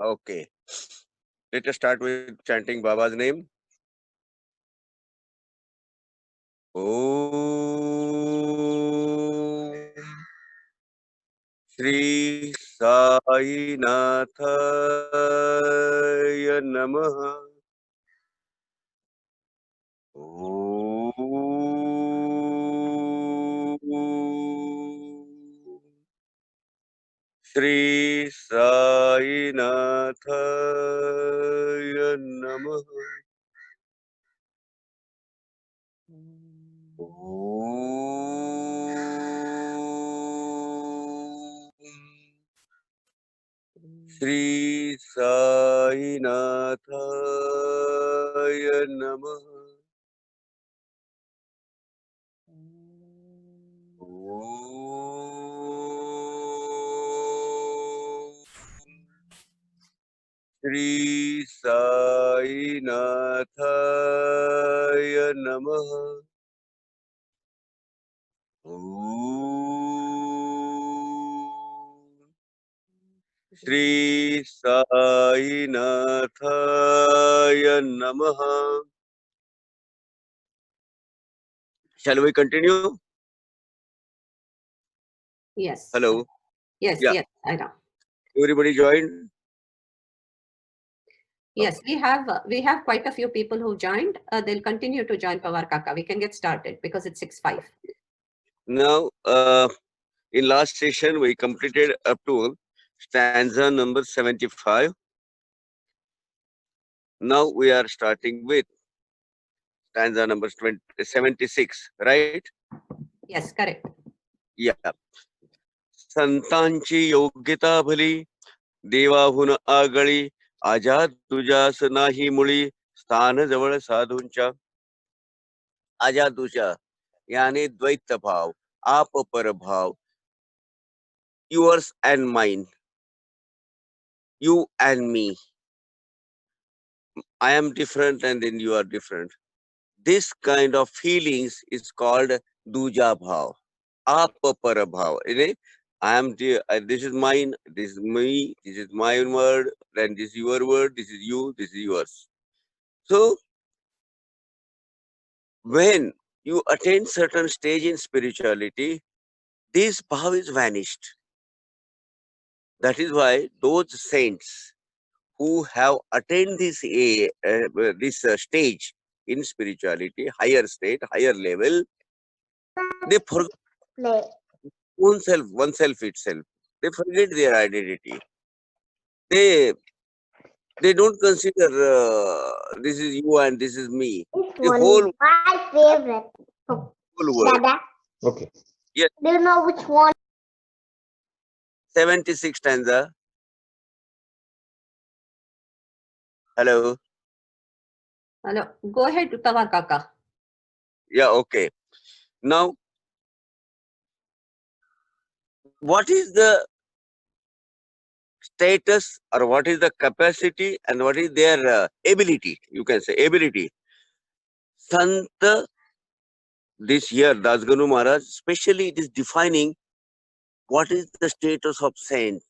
Okay. Let us start with chanting Baba's name. Om Shri Sai Nathaya Namaha. Om Shri Sai Nathaya Namaha. Shri Sai Nathaya Namaha. Shri Sai Nathaya Namaha. Shri Sai Nathaya Namaha. Shall we continue? Yes. Hello. Yes, Yeah. yes, Ira. Everybody joined? Yes, we have quite a few people who joined. They'll continue to join, Pawar Kaka. We can get started because it's 6:05. Now, in last session, we completed up to stanza number 75. Now we are starting with stanza number 76, right? Yes, correct. Yeah. संतांची योग्यता भली देवाहून आगळी आजा तुझ्यास नाही मुळी स्थान जवळ साधूंच्या आजा तुझ्या याने द्वैत भाव आप पर भाव yours and mine, you and me. I am different and then you are different. This kind of feelings is called duja bhav, apa para bhav. I am this is mine, this is me, this is my word, then this is your word, this is you, this is yours. So when you attain certain stage in spirituality, this bhav is vanished. That is why those saints who have attained this stage in spirituality, higher state, higher level, they forget oneself itself. They forget their identity. They don't consider this is you and this is me. The whole my favorite. world. Dada, Okay. Yes, do you know which one? 76 stanza. Hello. Hello. Go ahead, Pawar Kaka. Yeah, okay. Now, what is the status or what is the capacity and what is their ability? You can say ability. Sant, this year, Dasganu Maharaj, especially it is defining what is the status of saint.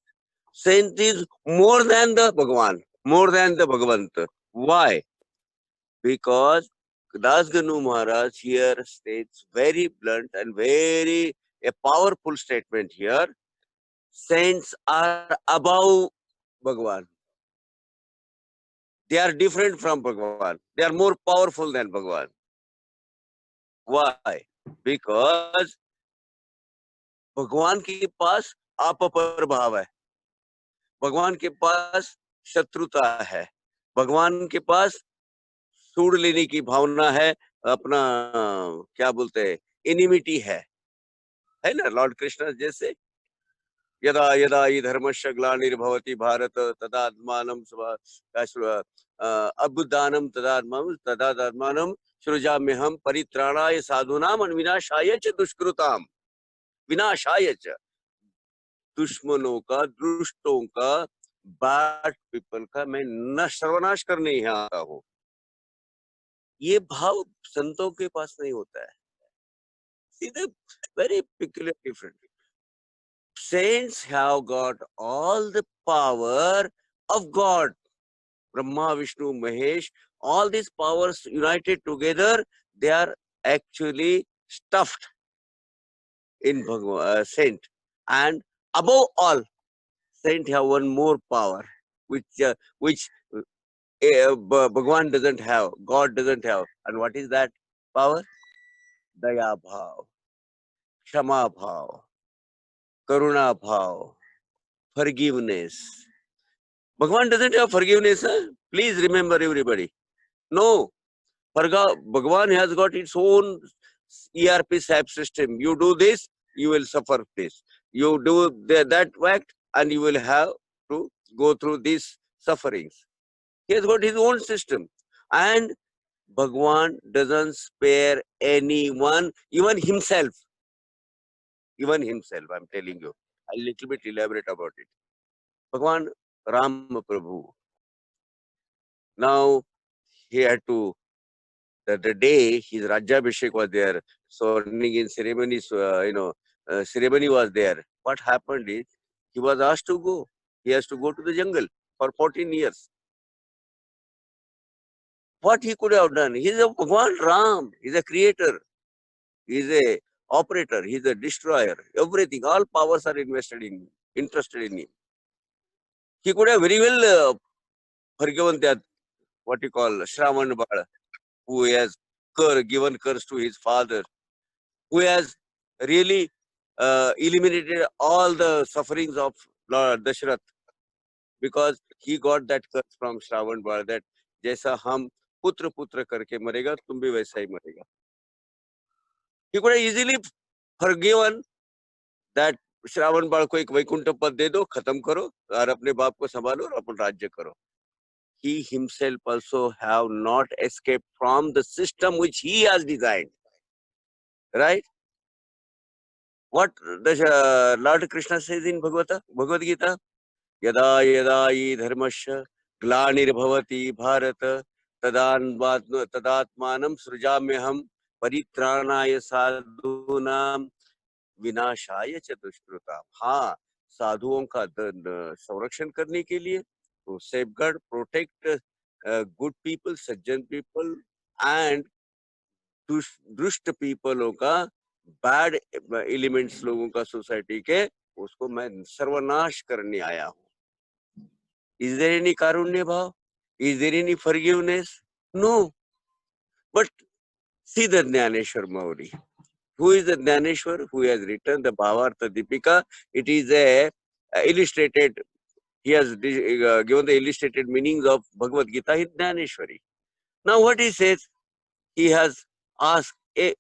Saint is more than the Bhagavan, more than the Bhagavanta. Why? Because Dasganu Maharaj here states very blunt and very a powerful statement here. Saints are above Bhagavan. They are different from Bhagavan. They are more powerful than Bhagavan. Why? Because भगवान के पास अपपर भाव है, भगवान के पास शत्रुता है, भगवान के पास सूड लेने की भावना है, अपना क्या बोलते हैं एनिमिटी है ना लॉर्ड कृष्ण जैसे यदा यदा हि धर्मस्य ग्लानिर्भवति भारत तदात्मानं अबुदानं तदात्मानं सृजाम्यहं परित्राणाय साधूनां विनाशाय च दुष्कृताम विनाशाय च दुश्मनों का दुष्टों का बैड पीपल का मैं न सर्वनाश करने यहाँ आता हूँ. ये भाव संतों के पास नहीं होता है. See the very peculiar difference. Saints have got all the power of God. Brahma, Vishnu, Mahesh, all these powers united together, they are actually stuffed in saint. And above all, saint have one more power, which Bhagwan doesn't have, God doesn't have. And what is that power? Daya bhav, Kshama bhav, Karuna bhav, forgiveness. Bhagwan doesn't have forgiveness. Huh? Please remember, everybody. No, Bhagwan has got its own ERP SAP system. You do this, you will suffer this. You do that act, and you will have to go through these sufferings. He has got his own system. And Bhagwan doesn't spare anyone, even himself. Even himself, I'm telling you. I'll little bit elaborate about it. Bhagwan Ram Prabhu. Now, he had to, the day his Rajyabhishek was there, sworning in ceremonies, ceremony was there. What happened is, he was asked to go. He has to go to the jungle for 14 years. What he could have done? He's a Bhagwan Ram. He's a creator. He's a operator. He's a destroyer. Everything, all powers are invested in him, interested in him. He could have very well forgiven that, what you call, Shravan Bala, who has given curse to his father, who has really eliminated all the sufferings of Lord Dashrath, because he got that curse from Shravan Bala that jaisa hum putra putra karke marega, tum bhi waisa hi marega. He could have easily forgiven that Shravan Bala को एक वैकुंठ पद दे दो, खत्म करो और अपने बाप को संभालो और अपन राज्य करो. He himself also have not escaped from the system which he has designed. Right? What the Lord Krishna says in Bhagavad Gita? Yada yada hi dharmasya glanirбhavati bharata tadatmanam srujamyaham paritranaya sadhunam विनाशाय चतुष्कृता. हाँ, साधुओं का संरक्षण करने के लिए, to safeguard, protect good people, Sajjan people, and दुष्ट पीपलों का, bad elements लोगों का सोसाइटी के, उसको मैं सर्वनाश करने आया हूँ. Is there any karunya bhav? Is there any forgiveness? No. But see the Jnaneshwar Mauri. Who is the Jnaneshwar? Who has written the Bhavartha Deepika? It is a illustrated, he has given the illustrated meanings of Bhagavad Gita in Jnaneshwari. Now what he says, he has asked a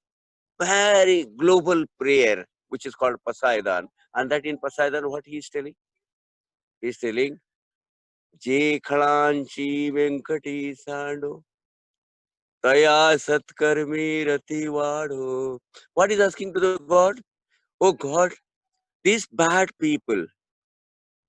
very global prayer, which is called Pasaidan. And that in Pasaidan, what he is telling? He is telling, Je Khalanchi Venkati Sando, Taya Satkarmi Rati Vado. What is asking to the God? Oh God, these bad people,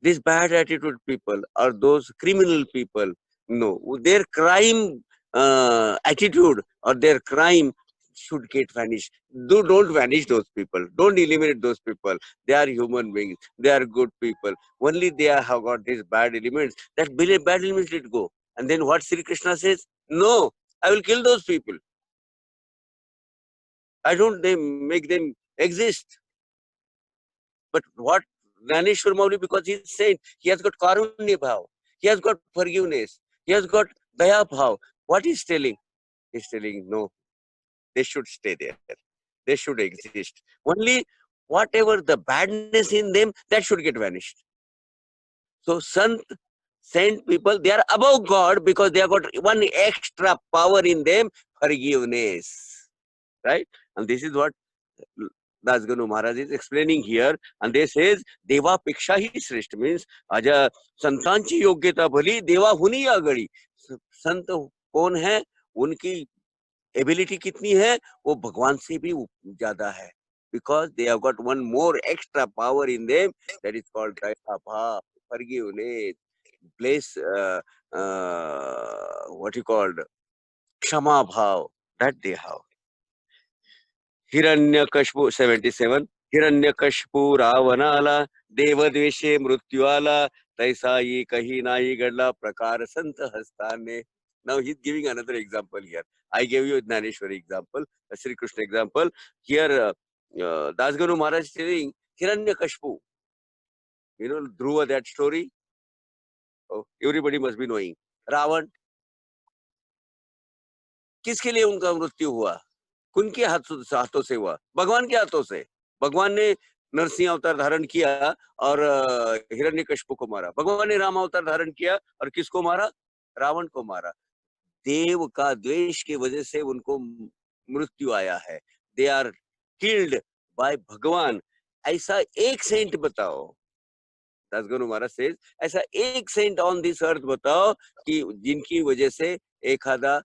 these bad attitude people, or those criminal people, no, their crime attitude or their crime should get vanished. Don't vanish those people. Don't eliminate those people. They are human beings. They are good people. Only they have got these bad elements. That bad elements let go. And then what Sri Krishna says? No, I will kill those people. I don't make them exist. But what Jnaneshwar Mauli, because he is saint, he has got karunya bhav, he has got forgiveness, he has got daya bhav. What he is telling? He is telling, no, they should stay there. They should exist. Only whatever the badness in them, that should get vanished. So saint people, they are above God because they have got one extra power in them, forgiveness. Right? And this is what Das Ganu Maharaj is explaining here, and they says Deva Piksha hi Shreshth, means aja संतांची योग्यता भली देवा हुनी आगड़ी. संत कौन है, उनकी ability कितनी है, वो भगवान से भी ज्यादा है, because they have got one more extra power in them, that is called daya bhav, forgiveness, bliss, what you called kshama bhav, that they have. Hiranyakashipu 77 Hiranyakashipu रावणाला देवद्वेषे मृत्युआला तैसा ये कही नाही घडला प्रकार संत हस्ताने. Now he's giving another example here. I gave you Dhaneshwari example, a Sri Krishna example. Here, Das Guru Maharaj is saying Hiranyakashipu. You know Dhruva, that story? Oh, everybody must be knowing. Ravan. किसके लिए उनका मृत्यु हुआ? किनके हाथों से हुआ? भगवान के हाथों से. भगवान ने नरसिंह अवतार धारण किया और हिरण्यकशिपु को मारा. भगवान ने राम अवतार धारण किया और किसको मारा? रावण को मारा. देव का द्वेष की वजह से उनको मृत्यु आया है. दे आर किल्ड बाय भगवान. ऐसा एक सेंट बताओ. दासगुरु महाराज सेज ऐसा एक सेंट ऑन दिस अर्थ बताओ कि जिनकी वजह से एक आधा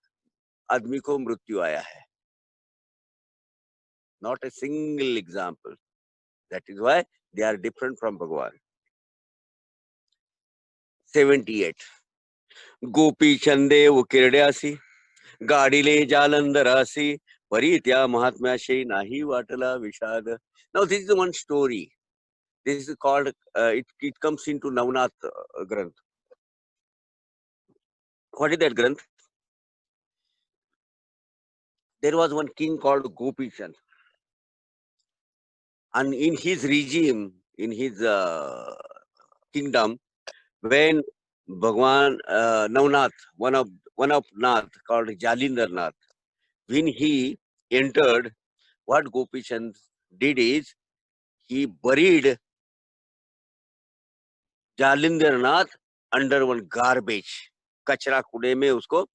आदमी को मृत्यु आया है. Not a single example. That is why they are different from Bhagwan. 78. गोपी चंदे उकिरड्यासी गाडीले जालंधरासी परी त्या महात्म्याशी नाही वाटला विषाद. Now this is one story. This is called, it comes into Navnath Granth. What is that Granth? There was one king called Gopi Chand. And in his regime, in his kingdom, when Bhagwan Navnath, one of Nath called Jalindhar Nath, when he entered, what Gopi Chand did is he buried Jalindhar Nath under one garbage. Kachra kude में उसको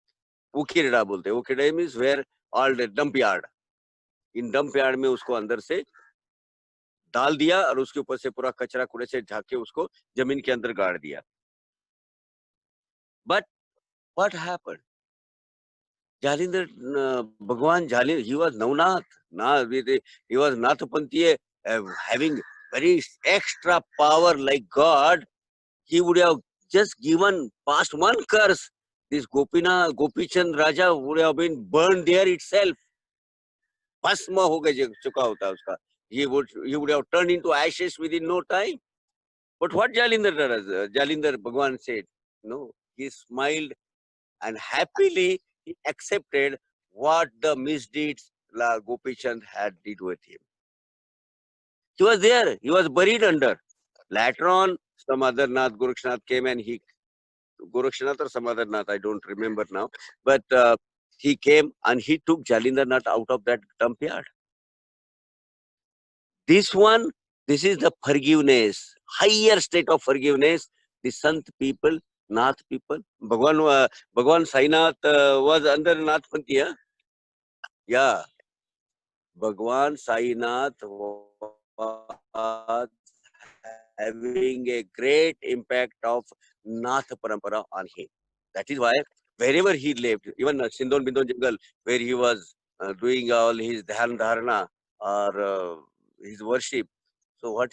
उकिरड़ा बोलते हैं. उकिरड़ा means where all the dump yard. In dump yard में उसको अंदर से डाल दिया और उसके ऊपर से पूरा कचरा कूड़े से ढक के उसको जमीन के अंदर गाड़ दिया. But what happened? Jalindhar, Bhagwan Jalindhar, he was Navnath. He was Nathapantiya, having very extra power like God. He would have just given past one curse. This Gopi Chand Raja would have been burned there itself. भस्म हो गया चुका होता उसका. He would have turned into ashes within no time. But what Jalindhar Bhagwan said? No, he smiled and happily he accepted what the misdeeds La Gopi Chand had did with him. He was there. He was buried under. Later on, some other Nath, Gorakshnath came and Gorakshnath or some other Nath, I don't remember now. But he came and he took Jalindhar Nath out of that dump yard. This is the forgiveness, higher state of forgiveness. The Sant people, Nath people. Bhagwan Sainath was under Nath Panthi. Yeah. Bhagwan Sainath was having a great impact of Nath Parampara on him. That is why wherever he lived, even Sindon Bindon Jungle, where he was doing all his dhyan dharana or his worship. So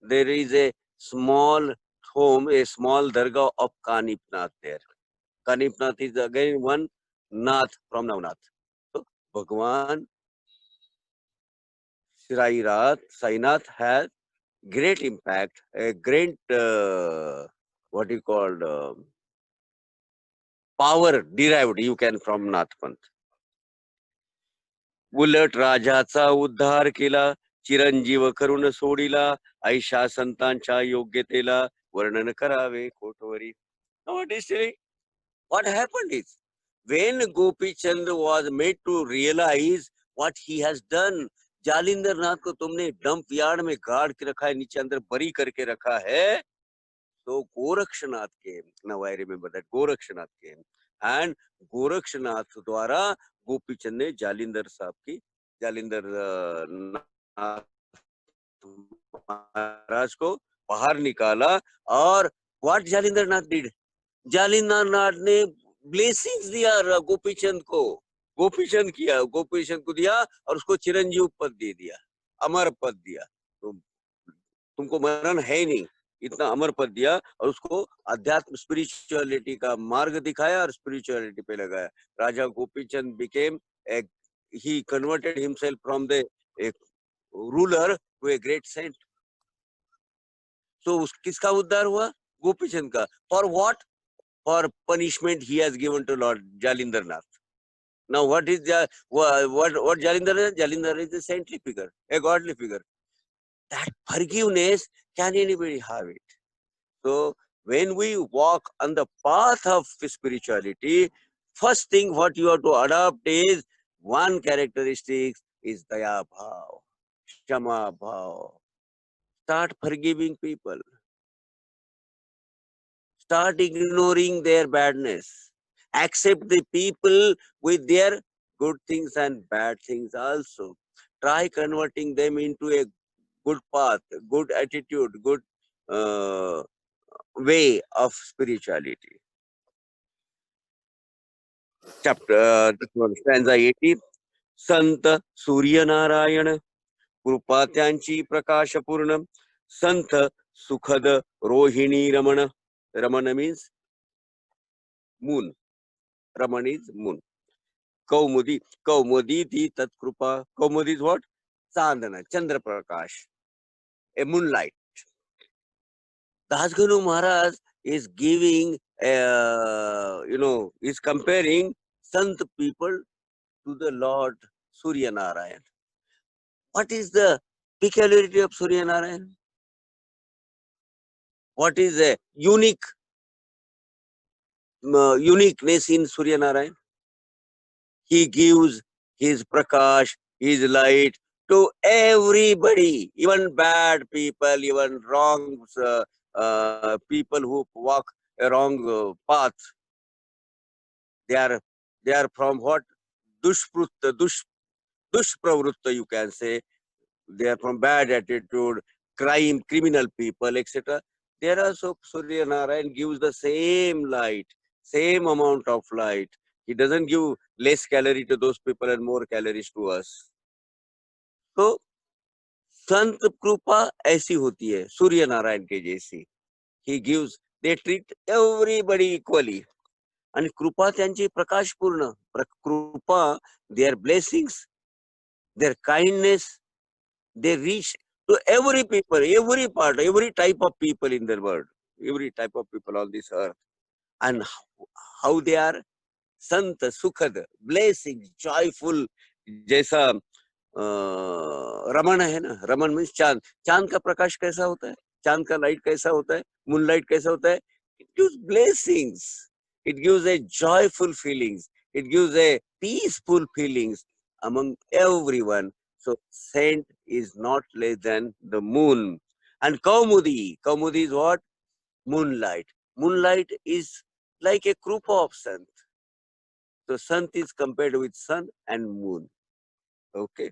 there is a small home, a small dargah of Kanipnath there. Kanipnath is again one Nath from Navnath. So Bhagwan Sainath has great impact, a great power derived you can from Nath Panth. उलट राजाचा उद्धार केला चिरंजीव करून सोडिला ऐशा संतांच्या योग्यतेला वर्णन करावे कोठवरी. What happened is when Gopi Chand was made to realize what he has done, Jalinder नाथ को तुमने डंप यार्ड में गाड़ के रखा है, नीचे अंदर बरी करके रखा है. So Gorakshnath came. Now I remember that Gorakshnath came, and Gorakshnath द्वारा गोपी चंद ने जालिंदर महाराज को बाहर निकाला. और व्हाट जालिंदर नाथ डिड? जालिंदर नाथ ने ब्लेसिंग्स दिया गोपी चंद को. गोपी चंद को दिया और उसको चिरंजीव पद दे दिया, अमर पद दिया. तुमको मरण है नहीं, इतना अमर पद दिया और उसको अध्यात्म स्पिरिचुअलिटी का मार्ग दिखाया और स्पिरिचुअलिटी पे लगाया. राजा Gopi Chand became he converted himself from the ruler to a great saint. So किसका उद्धार हुआ? Gopi Chand ka. For what? For punishment he has given to Lord Jalindranath. Now what is what Jalindhar is? Jalindhar is a saintly figure, a godly figure. That forgiveness, can anybody have it? So when we walk on the path of spirituality, first thing what you have to adopt is one characteristic is daya bhav, shama bhav. Start forgiving people. Start ignoring their badness. Accept the people with their good things and bad things also. Try converting them into a good path, good attitude, good uh, way of spirituality. Chapter stanza 80. संत सूर्यनारायण कृपा त्यांची प्रकाशपूर्ण संत सुखद रोहिणी रमण. Ramana means moon. Raman is moon. Kaumudi. Kaumudi di tatkrupa. Kaumudi is what? Chandana. Chandra Prakash. A moonlight. Dasguru Maharaj is giving, is comparing Sant people to the Lord Surya Narayan. What is the peculiarity of Surya Narayan? What is the uniqueness in Surya Narayan? He gives his prakash, his light to everybody, even bad people, even wrong people who walk a wrong path. They are from what? Dushpravrutta, you can say. They are from bad attitude, crime, criminal people, etc. There also Surya Narayan gives the same light, same amount of light. He doesn't give less calorie to those people and more calories to us. So, संत कृपा ऐसी होती है सूर्य नारायण के जैसी. He gives, they treat everybody equally. आणि कृपा त्यांची प्रकाशपूर्ण. कृपा, their blessings, their kindness, they reach to every people, every part, every type of people in the world, every type of people on this earth. And how they are sant, sukhad, blessing, joyful. जैसा रमन है ना, Raman means चांद. चांद का प्रकाश कैसा होता है? चांद का लाइट कैसा होता है? मून लाइट कैसा होता है? It gives blessings. It gives a joyful feelings. It gives a peaceful feelings among everyone. So saint is not less than the moon. And Kaumudi. Kaumudi is what? Moonlight. Moonlight is like a krupa of sant. So sant is compared with sun and moon. Okay.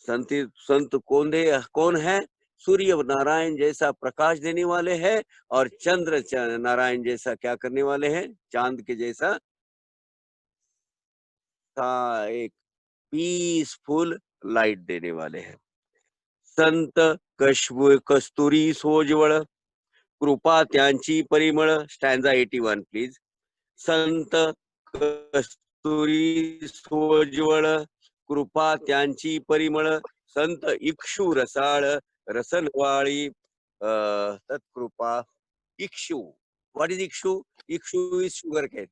संत कौन है? सूर्य नारायण जैसा प्रकाश देने वाले हैं और चंद्र नारायण जैसा क्या करने वाले हैं? चांद के जैसा एक पीसफुल लाइट देने वाले हैं. संत कस्तुरी सोजवळ कृपा त्यांची परिमळ. स्टॅन्झा 81 प्लीज. संत कस्तुरी सोजवळ कृपा त्यांची परिमळ संत इक्षु रसाळ रसनवाळी तत्कृपा. इक्षु, what is ikshu? Ikshu is sugar cane.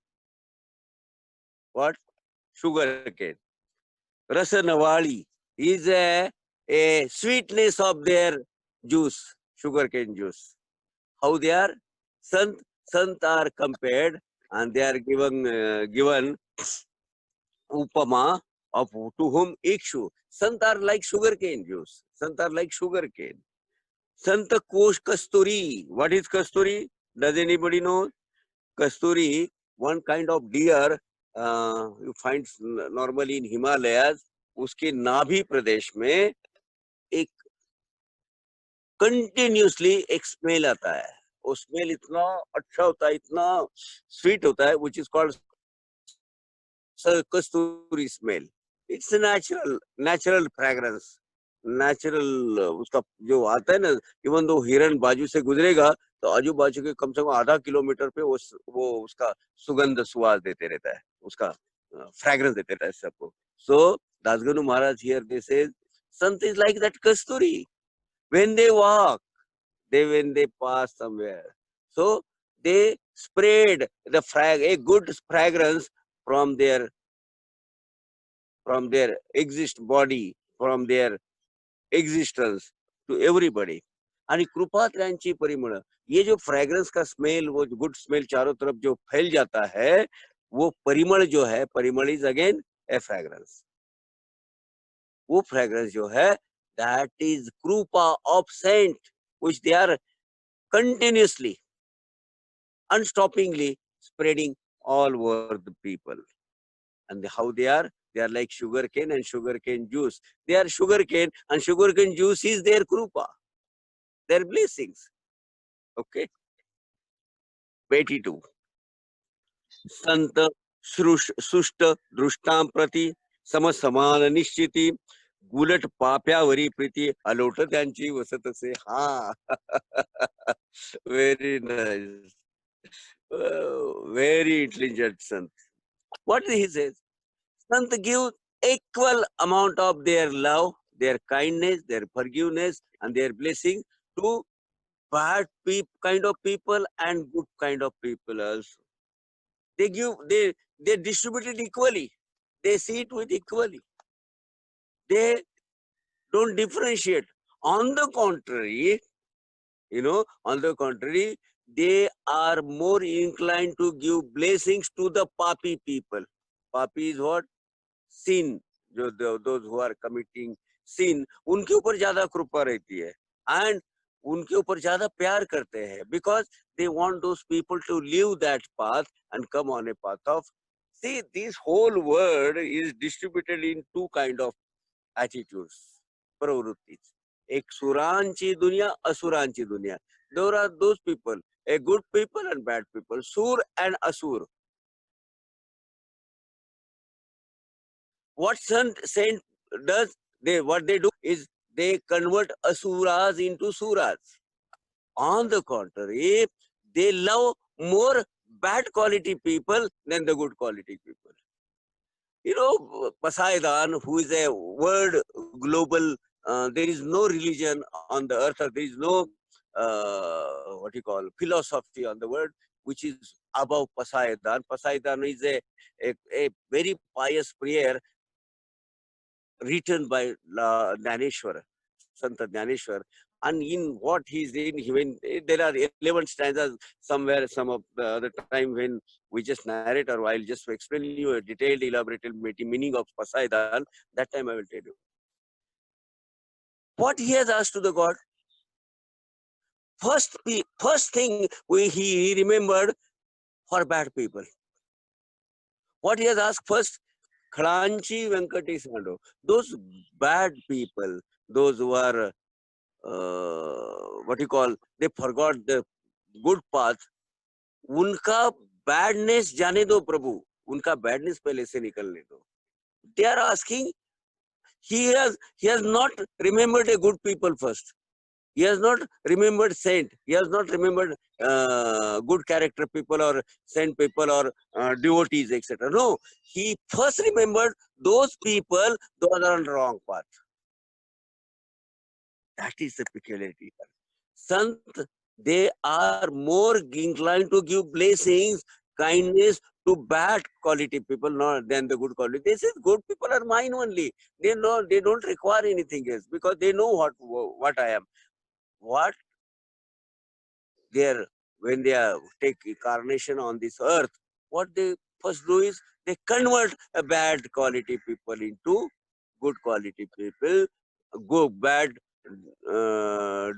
What? Sugar cane. Rasanawali is a sweetness of their juice, sugar cane juice. How they are? Sant are compared and they are given upama of to whom ikshu. Sant are like sugar cane juice. Sant are like sugar cane. Sant Kosh Kasturi. What is Kasturi? Does anybody know? Kasturi, one kind of deer you find normally in Himalayas. उसके नाभि प्रदेश में एक continuously एक smell आता है. वो smell इतना अच्छा होता है, इतना स्वीट होता है, which is called Kasturi smell. It's a natural fragrance. Natural उसका जो आता है ना, इवन दो हिरन बाजू से गुजरेगा तो आजू बाजू के कम से कम आधा किलोमीटर पे वो उसका सुगंध सुवास देते रहता है, उसका फ्रेग्रेंस देते रहता है सबको. सो दासगनु महाराज हियर दे से संत is like that Kasturi. When they walk, when they pass somewhere, So they sprayed a good fragrance from their body, from their existence to everybody. आणि कृपात्रयांची परिमळ, ये जो फ्रेग्रेंस का स्मेल, वो गुड स्मेल चारों तरफ जो फैल जाता है, वो परिमळ जो है, परिमळ इज अगेन ए फ्रेग्रेंस. वो फ्रेग्रेंस जो है, that is कृपा of saint, which they are continuously, unstoppingly spreading all over the people. And how they are like sugar cane and sugar cane juice. They are sugar cane, and sugar cane juice is their krupa, their blessings. Okay. 82. संत सुष्ट दृष्टां प्रती समसमान निश्चिती गुलट पाप्यावरी Preeti a lot त्यांची वसत असे. हा. Very nice. Very intelligent sant. What he says? Sant give equal amount of their love, their kindness, their forgiveness, and their blessing to bad kind of people and good kind of people also. They give, they distribute it equally. They see it with equally. They don't differentiate. On the contrary, on the contrary, they are more inclined to give blessings to the papi people. Papi is what? Sin. Those who are committing sin, उनके ऊपर ज्यादा कृपा रहती है, and उनके ऊपर ज्यादा प्यार करते हैं, because they want those people to leave that path and come on a path of. See, this whole world is distributed in two kind of attitudes, प्रवृत्तीज. एक सुरांची दुनिया, असुरांची दुनिया. There are those people, a good people and bad people, sur and asur. What saint does, what they do is they convert asuras into suras. On the contrary, they love more bad quality people than the good quality people. Poseidon, who is a world global, there is no religion on the earth, or there is no philosophy on the world which is above Poseidon. Poseidon is a very pious prayer written by Dhaneshwar, Santa Dhaneshwar. And in what he's in, there are 11 stanzas somewhere, some of the other time when we just narrate, or I'll just explain you a detailed, elaborated meaning of Poseidon. That time I will tell you. What he has asked to the God, first thing he remembered for bad people. What he has asked first, Khalanchi Venkati Sando, those bad people, those who are they forgot the good path, उनका badness जाने दो प्रभु, उनका badness पहले से निकलने दो. They are asking, he has not remembered a good people first. He has not remembered saint. He has not remembered good character people or saint people or devotees, etc. No, he first remembered those people those are on the wrong path. That is the peculiarity. Sant, they are more inclined to give blessings, kindness to bad quality people, not than the good quality. They say good people are mine only. They don't require anything else, because they know what I am. What when they take incarnation on this earth, what they first do is they convert a bad quality people into good quality people, go bad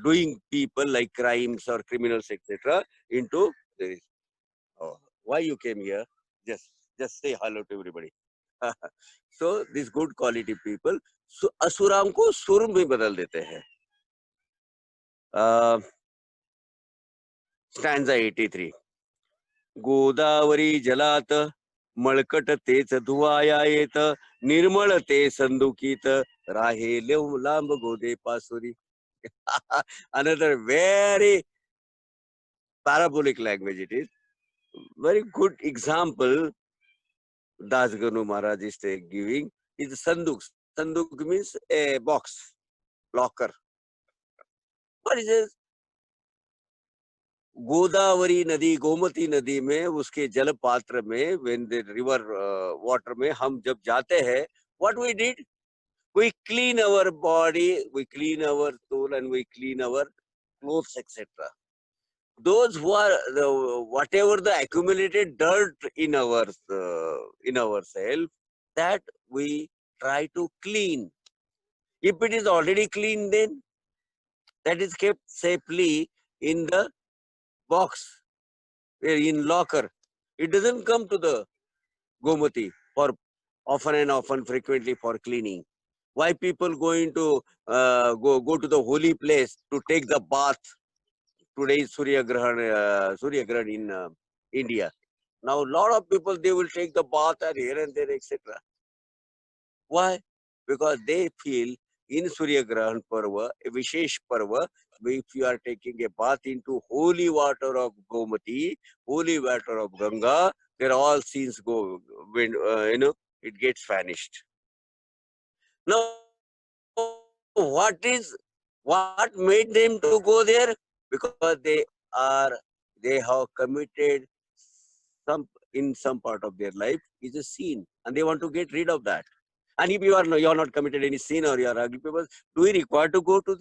doing people like crimes or criminals, etc., into this. Oh, why you came here? Just say hello to everybody. So these good quality people, so असुराम को सुर में बदल देते हैं. Stanza 83. Godavari जलात मळकट तेच धुवाया येत, निर्मळ ते संदुकित राहे लांब गोदे Pasoori. Another very parabolic language it is. Very good example Das Ganu Maharaj is giving is sanduk. Sanduk means a box, locker. What is this? Godavari नदी, गोमती नदी में, उसके जल पात्र में, when the river water में हम जब जाते हैं, what we did? We clean our body, we clean our soul, and we clean our clothes, etc. Those who are whatever the accumulated dirt in ourself, that we try to clean. If it is already clean, then that is kept safely in the box, in locker. It doesn't come to the Gomati for often and often, frequently for cleaning. Why people going to go to the holy place to take the bath? Today is Surya Grahan in India. Now a lot of people, they will take the bath and here and there, etc. Why? Because they feel in Surya Grahan Parva, a Vishesh Parva, if you are taking a bath into holy water of Gomati, holy water of Ganga, there all sins go, when, it gets vanished. Now, what made them to go there? Because they have committed in some part of their life is a sin, and they want to get rid of that. And if you are not committed any sin, or you are ugly people, do you require to go to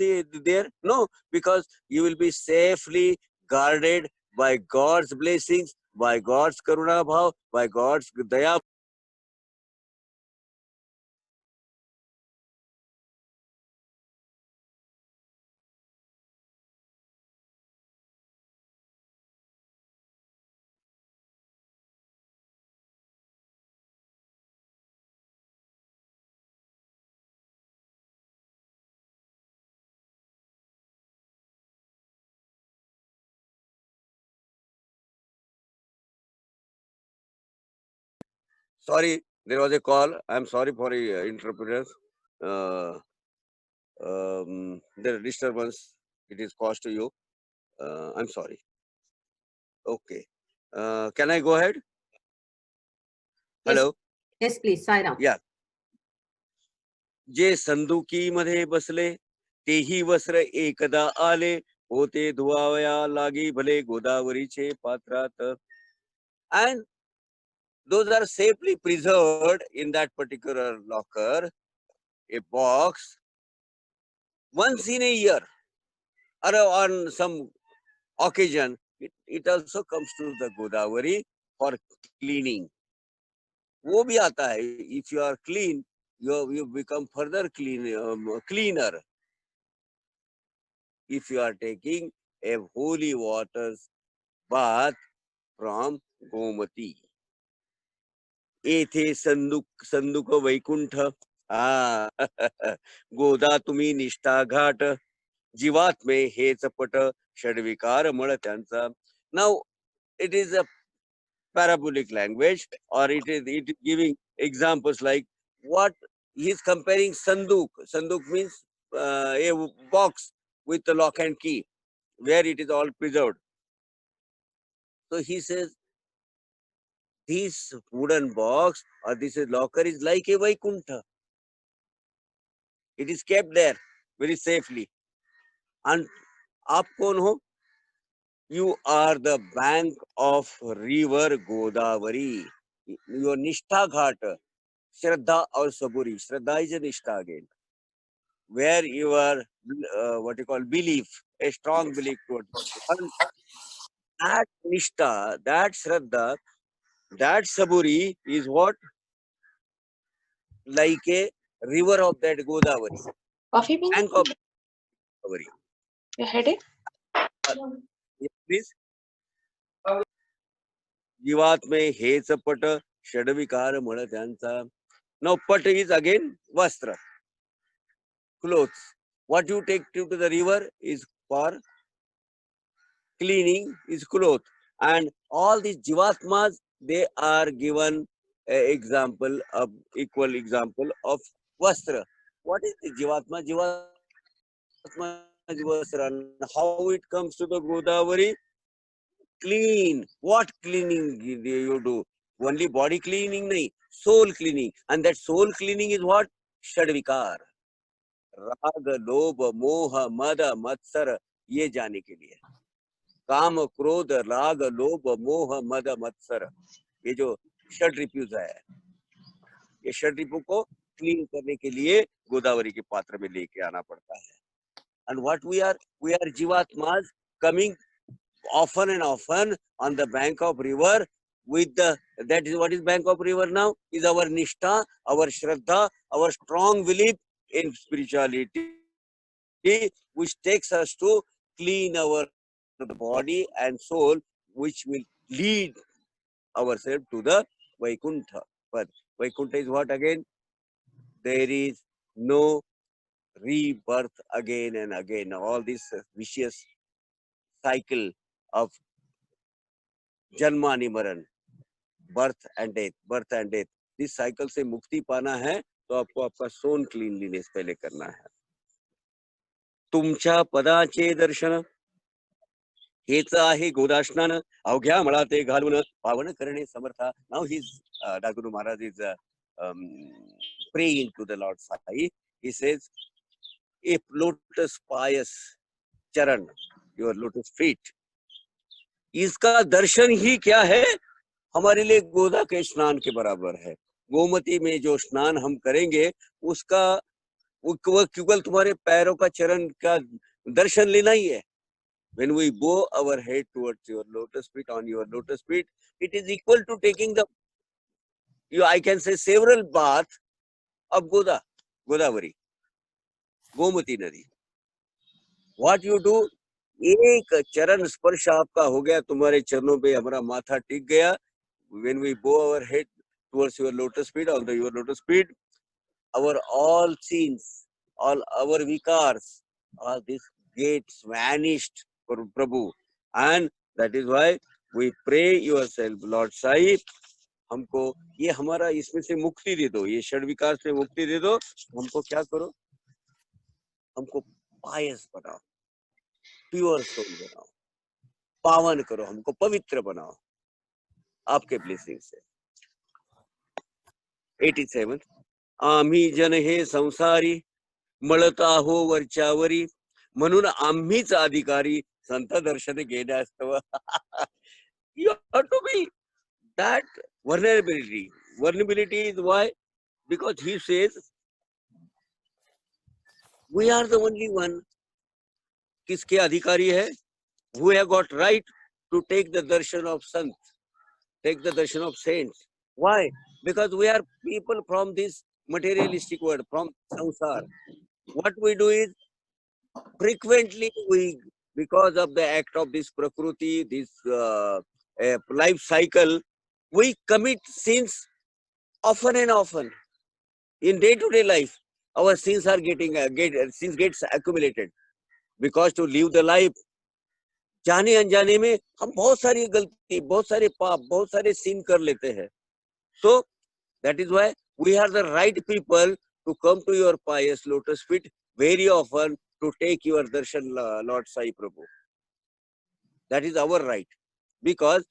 there? No, because you will be safely guarded by God's blessings, by God's karuna bhav, by God's daya. Sorry, there was a call. I'm sorry for interrupters. The disturbance it is caused to you. I'm sorry. Okay. Can I go ahead? Yes. Hello. Yes, please, Sairam. Yeah. जे संदुकी मध्ये बसले तेही वस्त्र एकदा आले होते धुवावया लागी भले गोदावरीचे पात्रात. And those are safely preserved in that particular locker, a box, once in a year or on some occasion. It also comes to the Godavari for cleaning. वो भी आता है. If you are clean, you become further cleaner. If you are taking a holy waters bath from Gomati. येथे संदुक वैकुंठ, गोदा तुम्ही निष्ठा घाट, जीवात्मे हेच पट, षडविकार मळ त्यांचा. Now it is a parabolic language, or it is giving examples like what he is comparing Sanduk. Sanduk means a box with the lock and key, where it is all preserved. So he says, this wooden box or this locker is like a Vaikuntha. It is kept there very safely. And aap kaun ho? You are the bank of river Godavari. Your Nishtha Ghat, Shraddha or Saburi. Shraddha is a Nishtha again. Where you are, what you call, belief, a strong belief towards. And that Nishtha, that Shraddha, that Saburi is what? Like a river of that Godavari. Coffee bean? Bank of Godavari. Your headache? Yes, please. जीवात्मे हेच पट षडविकार मळ त्यांचा. Now pat is again vastra, clothes. What you take to the river is for cleaning, is cloth. And all these jivatmas, they are given example of equal example of vastra. What is the jivatma? Jivatma is vastra. And how it comes to the Godavari? Clean. What cleaning do you do? Only body cleaning, nahi, soul cleaning. And that soul cleaning is what? Shadvikar. राग लोभ मोह मद मत्सर ये जाने के लिए. काम क्रोध राग लोभ मोह मद मत्सर, ये जो षड रिपुज है, ये षड रिपु को क्लीन करने के लिए गोदावरी के पात्र में लेके आना पड़ता है. And what we are Jivatmas coming often and often on the bank of river with that is what is bank of river now is our nishtha, our shraddha, our strong belief in spirituality, which takes us to clean our body and soul, which will lead ourselves to the Vaikuntha. But Vaikuntha is what again? There is no rebirth again and again. All this vicious cycle of janma nimaran, birth and death. This cycle से मुक्ति पाना है तो आपको आपका सोन cleanliness पहले करना है. तुमच्या पदाचे दर्शन हेच आहे गोदास्नान, अवघ्या मला ते घालून पावन करणे समर्था. Now Guru Maharaj is praying to the Lord Sai. He says, a lotus pious charan, your lotus feet, इसका दर्शन ही क्या है, हमारे लिए गोदा के स्नान के बराबर है. गोमती में जो स्नान हम करेंगे उसका केवल तुम्हारे पैरों का चरण का दर्शन लेना ही है. When we bow our head towards your lotus feet, on your lotus feet, it is equal to taking I can say several baths of Godavari, Gomti नदी. What you do, एक चरण स्पर्श आपका हो गया, तुम्हारे चरणों पे हमारा माथा टिक गया. When we bow our head towards your lotus feet, on your lotus feet, our all sins, all our vikars, all these gates vanished for Prabhu. And that is why we pray yourself, Lord Sai, हमको ये हमारा इसमें से मुक्ति दे दो, ये षड विकार से मुक्ति दे दो. हमको क्या करो, हमको पायस बनाओ, प्योर सोल बनाओ, पावन करो, हमको पवित्र बनाओ आपके ब्लेसिंग से. 87. आम्ही जन हे संसारी मळता हो वरच्यावरी, म्हणून आम्हीच अधिकारी संत दर्शन घेण्यास्तव. You have to be that vulnerability. Vulnerability is why? Because he says, we are the only one. किसके अधिकारी है? Who have got right to take the darshan of sant, take the darshan of saints. Why? Because we are people from this materialistic world, from samsara. What we do is, frequently because of the act of this prakruti, this life cycle, we commit sins often and often. In day-to-day life, our sins are sins gets accumulated. Because to live the life, जाने अनजाने में हम बहुत सारी गलती, बहुत सारे पाप, बहुत सारे sin कर लेते हैं. So that is why we are the right people to come to your pious lotus feet very often to take your darshan, Lord Sai Prabhu. That is our right, because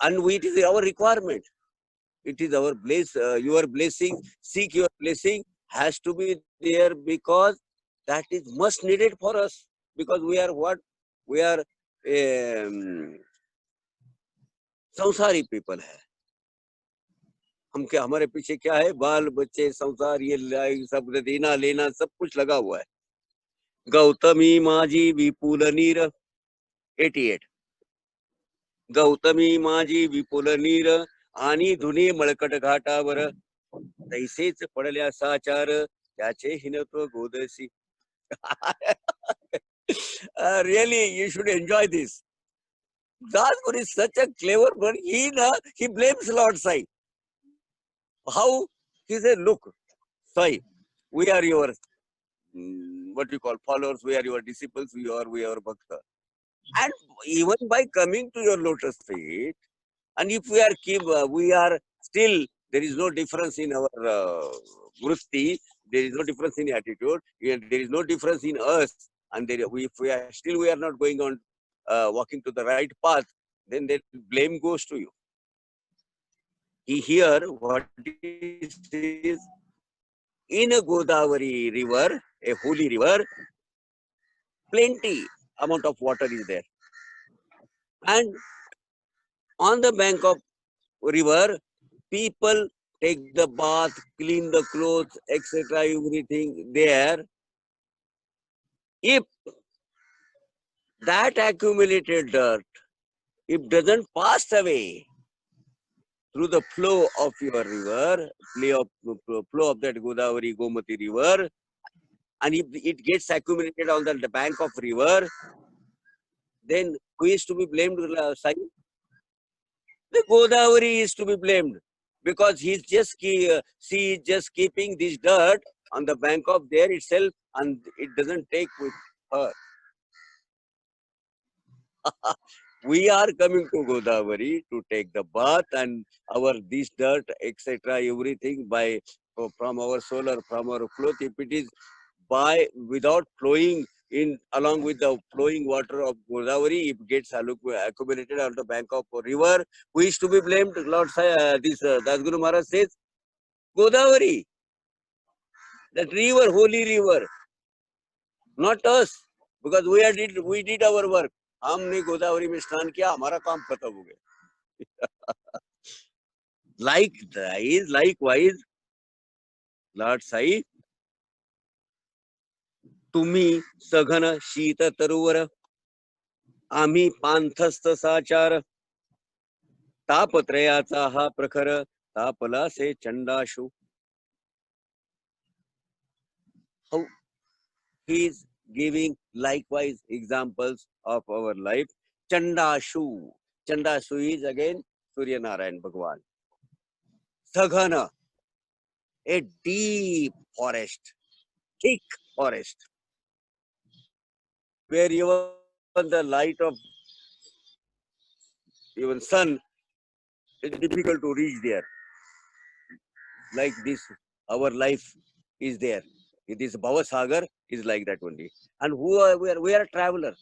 it is our requirement. It is our your blessing, seek your blessing has to be there, because that is much needed for us. Because we are what? We are संसारी people है. हम क्या, हमारे पीछे क्या है? बाल बच्चे, संसार, ये सब देना लेना सब कुछ लगा हुआ है. गौतमी माझी विपुल नीर. 88. गौतमी माझी विपुल नीर आणि धुनी मळकट घाटावर, तैसेच पडल्या साचार त्याचे हिनत्व गोदसी. Really, you should enjoy this. Das Guru is such a clever one. He blames Lord Sai. How? He said, look, Sai, we are your what you call followers, we are your disciples, we are bhakta. And even by coming to your lotus feet, and if we are still, there is no difference in our vritti, there is no difference in attitude, there is no difference in us, and if we are not going on walking to the right path, then the blame goes to you. Here, what is in a Godavari river, a holy river, plenty amount of water is there. And on the bank of river, people take the bath, clean the clothes, etc. Everything there. If that accumulated dirt, if doesn't pass away through the flow of your river, flow of that Godavari Gomati river, and if it gets accumulated on the bank of river, then who is to be blamed, Sai? The Godavari is to be blamed, because she is just keeping this dirt on the bank of there itself, and it doesn't take with her. We are coming to Godavari to take the bath, and our this dirt, etc., everything from our soul or from our cloth, if it is without flowing in along with the flowing water of Godavari, if gets accumulated on the bank of a river, who is to be blamed? Lord Das Guru Maharaj says, Godavari, that river, holy river, not us, because we did our work. हमने गोदावरी में स्नान किया, हमारा काम खत्म हो गया. Likewise, Lord Sai, तुम्ही सघन शीत तरुवर, आम्ही पांथस्थ साचार, तापत्रयाचा हा प्रखर, तापला से चंडाशु. How he is giving likewise examples of our life. Chandashu. Chandashu is again Surya Narayan Bhagwan. Saghana, a deep forest, thick forest, where even the light of even sun is difficult to reach there. Like this, our life is there. It is Bhavasagar is like that only. And we are a traveler.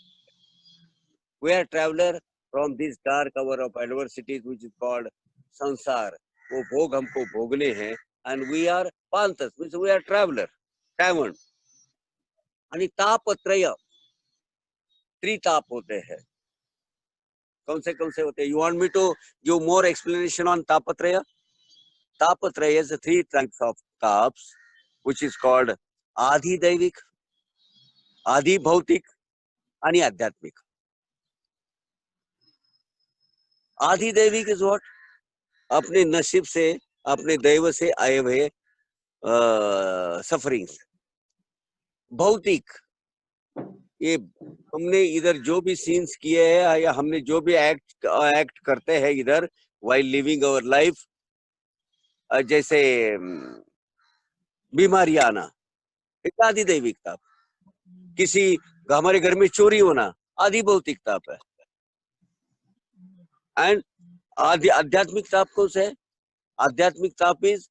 We are a traveler from this dark hour of adversities, which is called sansar. वो भोग हमको भोगने हैं, and we are panthas, means we are traveler, tavern. आणि तापत्रय, त्रिताप होते हैं. कौन से होते हैं? You want me to give more explanation on tapatraya? Tapatraya is the three types of taps, which is called Adi Daivik, Adi Bhautik, and Adhyatmik. Adi Daivik is what? अपने नसीब से, अपने दैव से आए हुए सफरिंग्स. भौतिक, ये हमने इधर जो भी सीन्स किए हैं या हमने जो भी एक्ट करते हैं इधर while living our life, जैसे बीमारी आना, एक आदि दैविक ताप. किसी हमारे घर में चोरी होना, आदि भौतिक ताप है. एंड आदि आध्यात्मिक ताप कौन सा है? आध्यात्मिक ताप is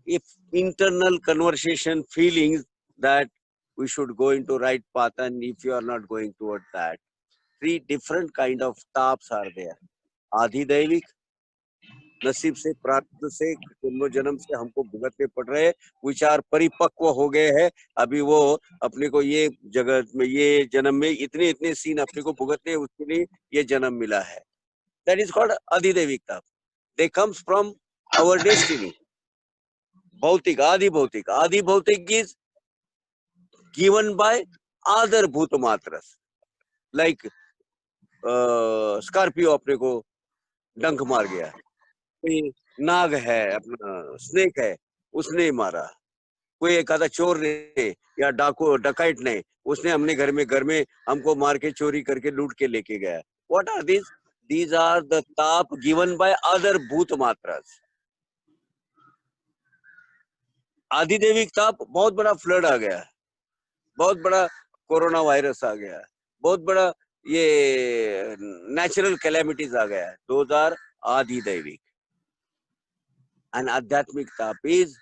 if internal conversation feelings that we should go into right path, and if you are not going toward that, three different kind of taps are there. आदि दैविक, नसीब से, प्रारब्ध से, जन्म जन्म से हमको भुगतने पड़ रहे, विचार परिपक्व हो गए हैं, अभी वो अपने को ये जगत में, ये जन्म में इतने सीन अपने को भुगतने, उसके लिए ये जन्म मिला है. That is called अधिदैविक ताप. They comes from our destiny. Bhautik, Adi Bhautik is given by other Bhutamatras. Like Scorpio अपने को डंक मार गया, कोई नाग है, अपना स्नेक है, उसने मारा, कोई एक आधा चोर ने या डकाइट ने, उसने हमने घर में हमको मार के, चोरी करके, लूट के लेके गया. What are these? These are the tap given by other Bhutamatras. आदिदेविक ताप, बहुत बड़ा फ्लड आ गया, बहुत बड़ा कोरोना वायरस आ गया, बहुत बड़ा ये नेचुरल कैलेमिटीज आ गया. Those are आदिदैविक. And Adhyatmik tap is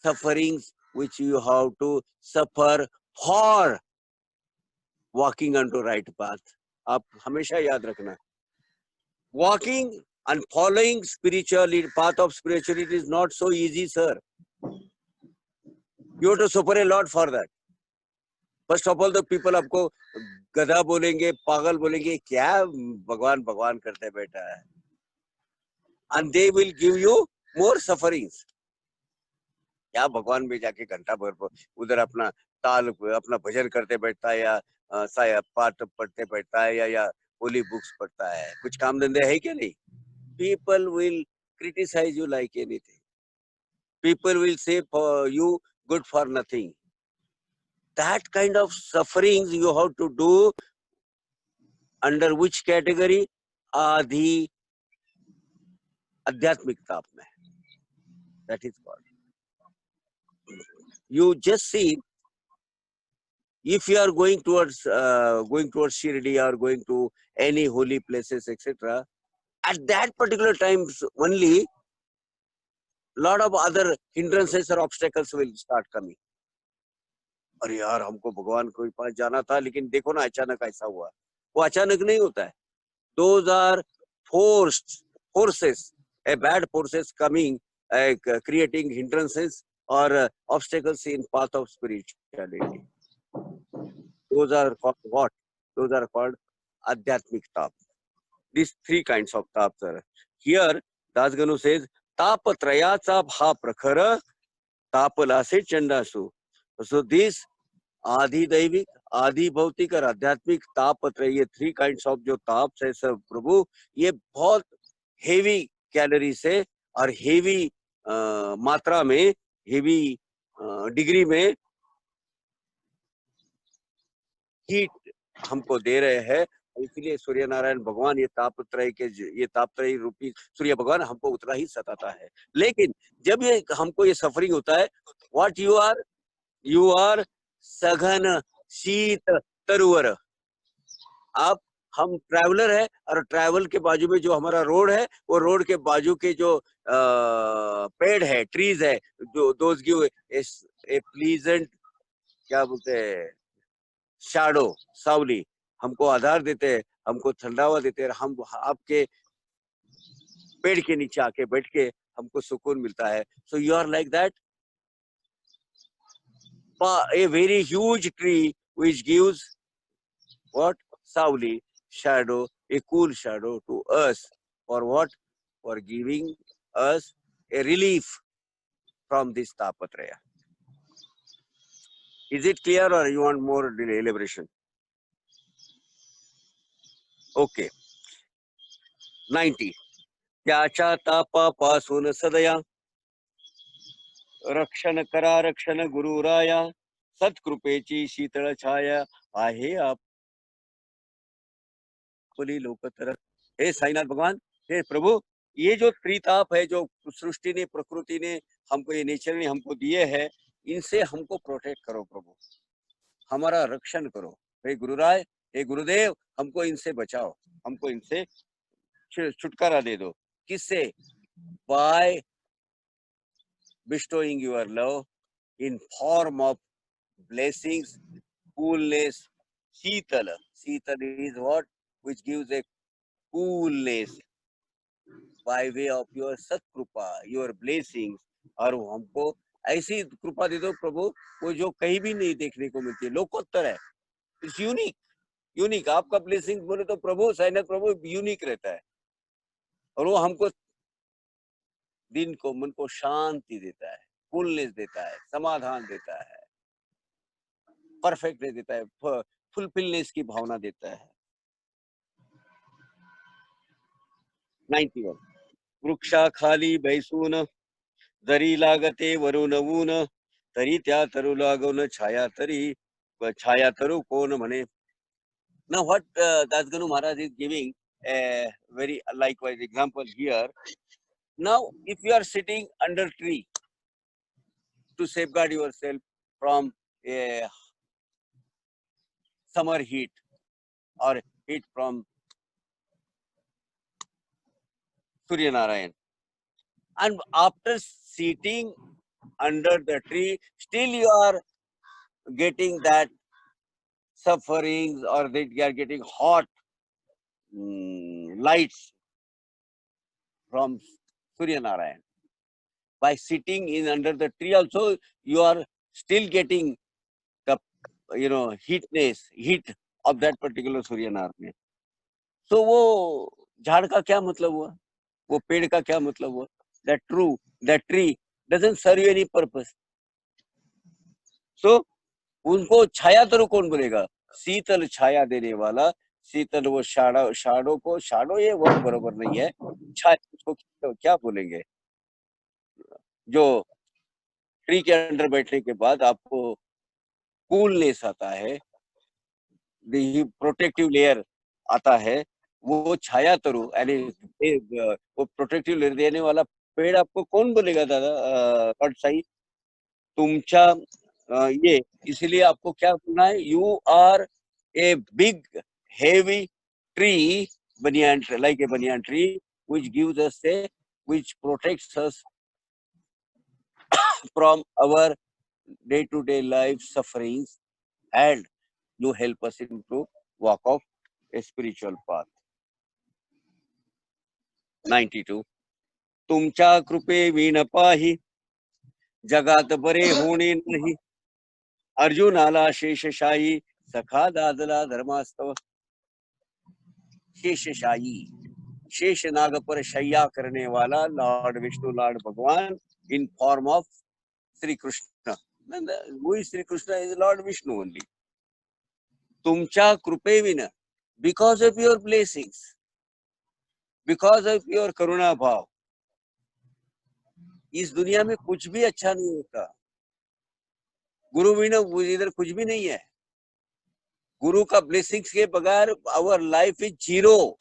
sufferings which you have to suffer for walking onto right path. आप हमेशा याद रखना, walking and following spirituality, path of spirituality is not so easy, sir. You have to suffer a lot for that. First of all the people आपको गधा बोलेंगे, पागल बोलेंगे, क्या भगवान भगवान करते बैठा है, and they will give you more sufferings. क्या भगवान में जाके घंटा भर उधर अपना ताल अपना भजन करते बैठता है या पाठ पढ़ते बैठता है या होली बुक्स पढ़ता है, कुछ काम धंधे है क्या नहीं? People will criticize you like anything. People will say for you good for nothing. That kind of sufferings you have to do under which category? आधी आध्यात्मिक ताप में. That is called. You just see, if you are going towards Shirdi or going to any holy places, etc., at that particular times only, lot of other hindrances or obstacles will start coming. अरे यार हमको भगवान के पास जाना था, लेकिन देखो ना अचानक ऐसा हुआ. वो अचानक नहीं होता है. Those are forces, a bad forces coming, creating hindrances or obstacles in path of spirituality. Those are called what? Those are called adhyatmic tap. These three kinds of taps are here. Dasganu says tapatrayacha bha prakhara tapalase chandasu. So this आदि दैविक, आदि भौतिक और आध्यात्मिक तापत्रय, ये three kinds of जो ताप्स है सब प्रभु, ये बहुत हेवी कैलोरी से और हेवी मात्रा में, हेवी डिग्री में हीट हमको दे रहे हैं. इसलिए सूर्य नारायण भगवान ये तापत्रय रूपी सूर्य भगवान हमको उतना ही सताता है. लेकिन जब ये हमको ये सफरिंग होता है, व्हाट यू आर सघन शीत तरुवर. आप हम ट्रैवलर है और ट्रैवल के बाजू में जो हमारा रोड है, वो रोड के बाजू के जो पेड़ है, ट्रीज है, जो दोज गिव ए प्लीजेंट, क्या बोलते हैं, शैडो, सावली, हमको आधार देते हैं, हमको ठंडावा देते हैं. हम आपके पेड़ के नीचे आके बैठ के हमको सुकून मिलता है. So you are like that. A very huge tree which gives what? Savli, shadow, a cool shadow to us. For what? For giving us a relief from this tapatraya. Is it clear or you want more elaboration? Okay. 90. त्याचा तापापासून सदया रक्षण करा रक्षण गुरुराया, सत्कृपेची शीतळ छाया आहे आपली लोकतर. हे साईनाथ भगवान, हे प्रभु, ये जो त्रिताप है जो सृष्टि ने, प्रकृति ने हमको, ये नेचर ने हमको दिए हैं, इनसे हमको प्रोटेक्ट करो प्रभु, हमारा रक्षण करो. हे गुरुराय, हे गुरुदेव, हमको इनसे बचाओ, हमको इनसे छुटकारा दे दो. किससे? By bestowing your love in form of blessings, coolness, Shitala. Shitala is what? Which gives a coolness by way of your Satkrupa, your blessings. और हमको ऐसी कृपा दे दो प्रभु, वो जो कहीं भी नहीं देखने को मिलती है, लोकोत्तर है. It's unique. आपका ब्लेसिंग बोले तो प्रभु, साईनाथ प्रभु यूनिक रहता है, और वो हमको दिन को, मन को शांति देता है, कूलनेस देता है, समाधान देता है, परफेक्टनेस देता है, फुलफिलनेस की भावना देता है. 91. वृक्षा खाली बैसून जरी लागते वरुण ऊन, तरी त्या तरु लागून छाया तरु कोण म्हणे. Now what Dasganu Maharaj is giving a very likewise example here. Now, if you are sitting under tree to safeguard yourself from a summer heat or heat from Surya Narayan, and after sitting under the tree, still you are getting that sufferings, or that you are getting hot lights from Surya Narayan. By sitting in under the tree also, you are still getting the heat of that particular Surya Narayan. So वो झाड़ का क्या मतलब हुआ, वो पेड़ का क्या मतलब हुआ? That tree doesn't serve you any purpose. So उनको छाया तरु कौन बोलेगा? शीतल छाया देने वाला, शीतल वो शाडो को, शाडो ये वर्ड बरोबर नहीं है, छाया उसको क्या बोलेंगे? जो ट्री के अंदर बैठने के बाद आपको कूलनेस आता है, प्रोटेक्टिव लेयर आता है, वो छाया तरु यानी वो प्रोटेक्टिव लेयर देने वाला पेड़ आपको कौन बोलेगा दादा? साई तुमचा ये, इसलिए आपको क्या बोलना है? You are a big heavy tree, banyan tree, like a banyan tree, which gives us which protects us from our day-to-day life sufferings, and you help us to walk off a spiritual path. 92. तुमच्या कृपे विण पाही जगात बरे होणे नाही, अर्जुनाला शेषशाही सखा दादला धर्मास्तव. शेषशाही, शेष नाग पर शय्या करने वाला लॉर्ड विष्णु, लॉर्ड भगवान in form of Sri Krishna. Who is Sri Krishna? Is Lord Vishnu only. तुमच्या कृपेविना, because of your blessings, because of your करुणा भाव, इस दुनिया में कुछ भी अच्छा नहीं होता. गुरु बिना इधर कुछ भी नहीं है. गुरु का ब्लेसिंग्स के बगैर our life is zero.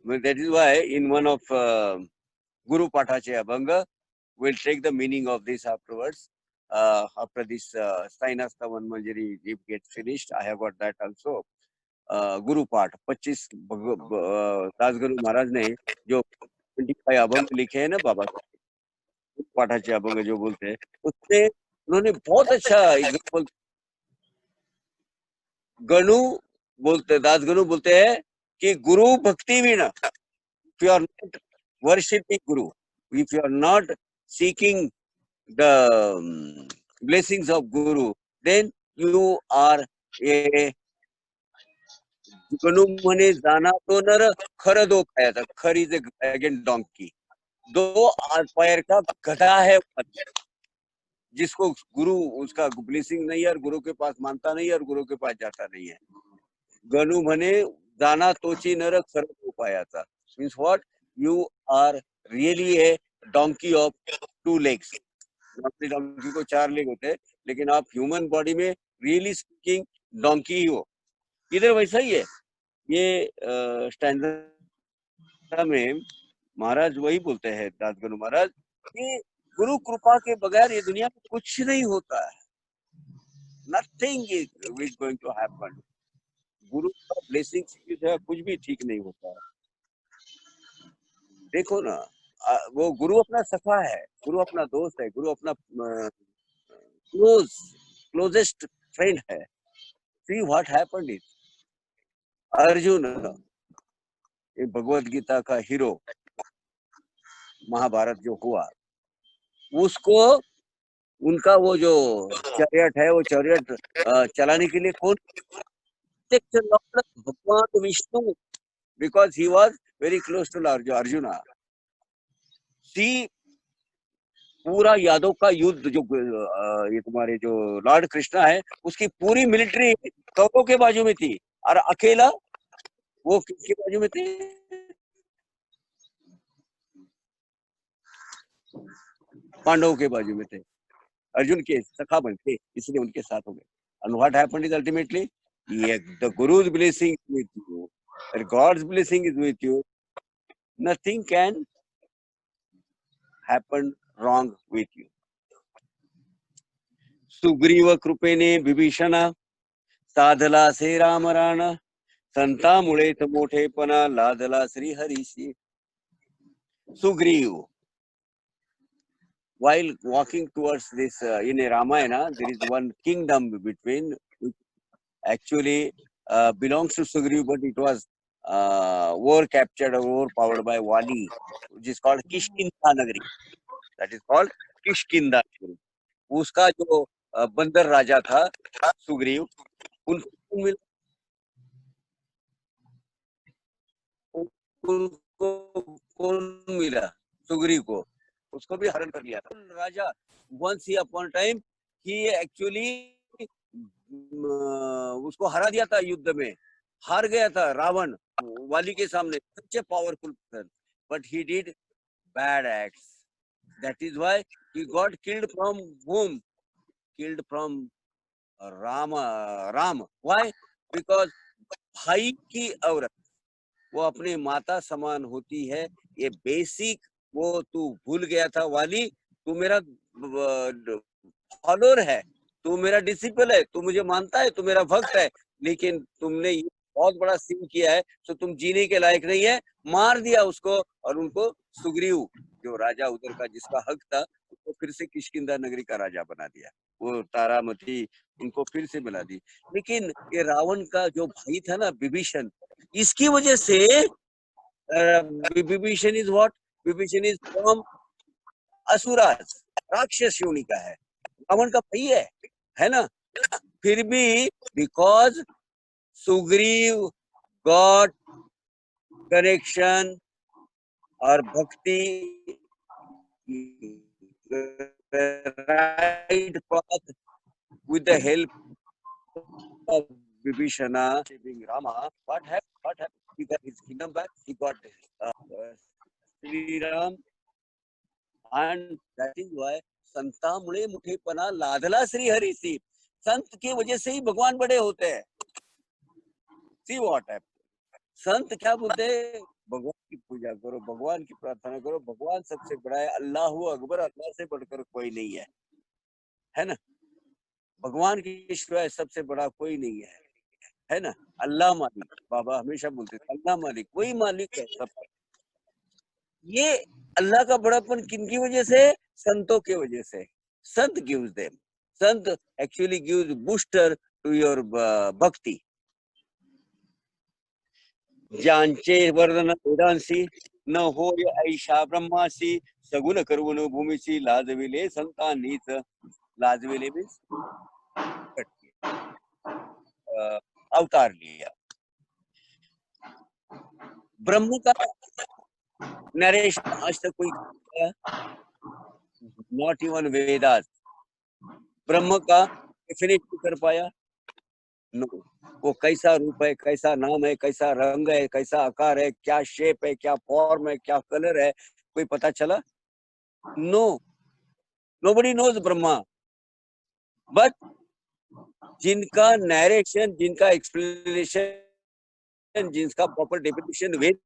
That is why in one of Guru Patache Abhanga, we'll take the meaning of this afterwards. After this Sainastavan Manjari gets finished, I have got that also. Guru Pat 25 दासगुरु महाराज ने जो 25 अभंग लिखे हैं ना बाबा पाठाचे अभंग जो बोलते हैं, उसमें उन्होंने बहुत अच्छा एग्जाम्पल. गणु बोलते, दासगुरु बोलते हैं कि गुरु भक्ति विना, if you are not worshipping Guru, if you are not seeking the blessings of Guru, then you are a गणु म्हणे जाना तो नर खर दो पायाचा. खर इज अगेन डोंकी, दो पैर का गधा है, जिसको गुरु उसका ब्लेसिंग नहीं है और गुरु के पास मानता नहीं है और गुरु के पास जाता नहीं है. गणु म्हणे जाना तोची नर खर दो पायाचा. Means what? You are really a donkey of 2 legs. Donkey को 4 लेग होते हैं, लेकिन आप ह्यूमन बॉडी में रियली स्पीकिंग डोंकी ही हो. इधर वैसा ही है. ये स्टैंडर्ड में महाराज वही बोलते हैं, दासगुरु महाराज, कि गुरु कृपा के बगैर ये दुनिया में कुछ नहीं होता है. Nothing is going to happen. गुरु का ब्लेसिंग से कुछ भी ठीक नहीं होता है. देखो ना, वो गुरु अपना सखा है, गुरु अपना दोस्त है, गुरु अपना क्लोजेस्ट फ्रेंड है. See what happened is, Arjun Bhagavad Gita का हीरो, महाभारत जो हुआ, उसको उनका वो जो चैरियट है, वो चैरियट चलाने के लिए कौन? भगवान Vishnu, because he was very close to Arjuna. See, पूरा यादव का युद्ध जो ये तुम्हारे जो लॉर्ड कृष्णा है, उसकी पूरी मिलिट्री कौरवों के बाजू में थी, और अकेला वो किसके बाजू में थे? पांडवों के बाजू में थे. अर्जुन के सखा बन थे, इसलिए उनके साथ हो गए. And what happened is ultimately, the Guru's blessing is with you, and God's blessing is with you. Nothing can happen wrong with you. Sugriva कृपेने विभीषणा साधला से राम राणा, संतामुळेच मोठेपणा लादला Shri हरीशी. Sugriv, while walking towards this in a Ramayana, there is one kingdom between, which actually belongs to Sugriv, but it was over captured or overpowered by Wali, which is called Kishkinda Nagari. That is called Kishkinda. उसका जो बंदर राजा था सुग्रीव, उनको मिला, उनको कौन मिला? सुग्रीव को, उसको भी हरण कर लिया था राजा। Once he upon time he actually उसको हरा दिया था युद्ध में, हार गया था रावण वाली के सामने, such a powerful person, but he did bad acts. That is why he got killed from whom? Killed from Ram. Why? Because भाई की औरत वो अपनी माता समान होती है, ये बेसिक वो तू भूल गया था वाली। तू मेरा फॉलोअर है, तू मेरा डिसिपल है, तू मुझे मानता है, तू मेरा भक्त है, लेकिन तुमने ये बहुत बड़ा सिन किया है, तो तुम जीने के लायक नहीं है। मार दिया उसको, और उनको सुग्रीव जो राजा उधर का जिसका हक था, उसको फिर से किष्किंधा नगरी का राजा बना दिया, वो तारामती उनको फिर से मिला दी। लेकिन ये रावण का जो भाई था ना विभीषण, इसकी वजह से Vibhishan is what? Vibhishan is from asuras, राक्षस योनि का है, रावण का भाई है ना। फिर भी बिकॉज सुग्रीव गॉड कनेक्शन और भक्ति, right path with the help of Vibhishana saving Rama. What happened? He got his kingdom back. He got Sri Ram, and that is why संतामुळे मुठेपणा लादला श्री हरि सी। संत की वजह से ही भगवान बड़े होते हैं। See what happened? संत क्या बोलते हैं? भगवान की पूजा करो, भगवान की प्रार्थना करो, भगवान सबसे बड़ा है, अल्लाह अकबर, अल्लाह से बढ़कर कोई नहीं है ना। भगवान के सिवाय सबसे बड़ा कोई नहीं है ना। अल्लाह मालिक, बाबा हमेशा बोलते थे अल्लाह मालिक, कोई मालिक है सब। ये अल्लाह का बड़ापन किनकी वजह से? संतों के वजह से। Sant gives them, sant actually gives booster to your bhakti. ज्यांचे वर्णन वेदांसी, न हो ऐशा ब्रह्मासी, सगुण करुण भूमीसी, लाजविले संतांनीच। लाजविले मीन्स अवतार लिया। ब्रह्म का नरेशन आज तक कोई, नॉट इवन वेदास, ब्रह्म का डेफिनेशन कर पाया? नो। वो कैसा रूप है, कैसा नाम है, कैसा रंग है, कैसा आकार है, क्या शेप है, क्या फॉर्म है, क्या कलर है, कोई पता चला? No, nobody knows Brahma. But जिनका नरेशन, जिनका एक्सप्लेनेशन, जिनका प्रॉपर डेफिनेशन वेद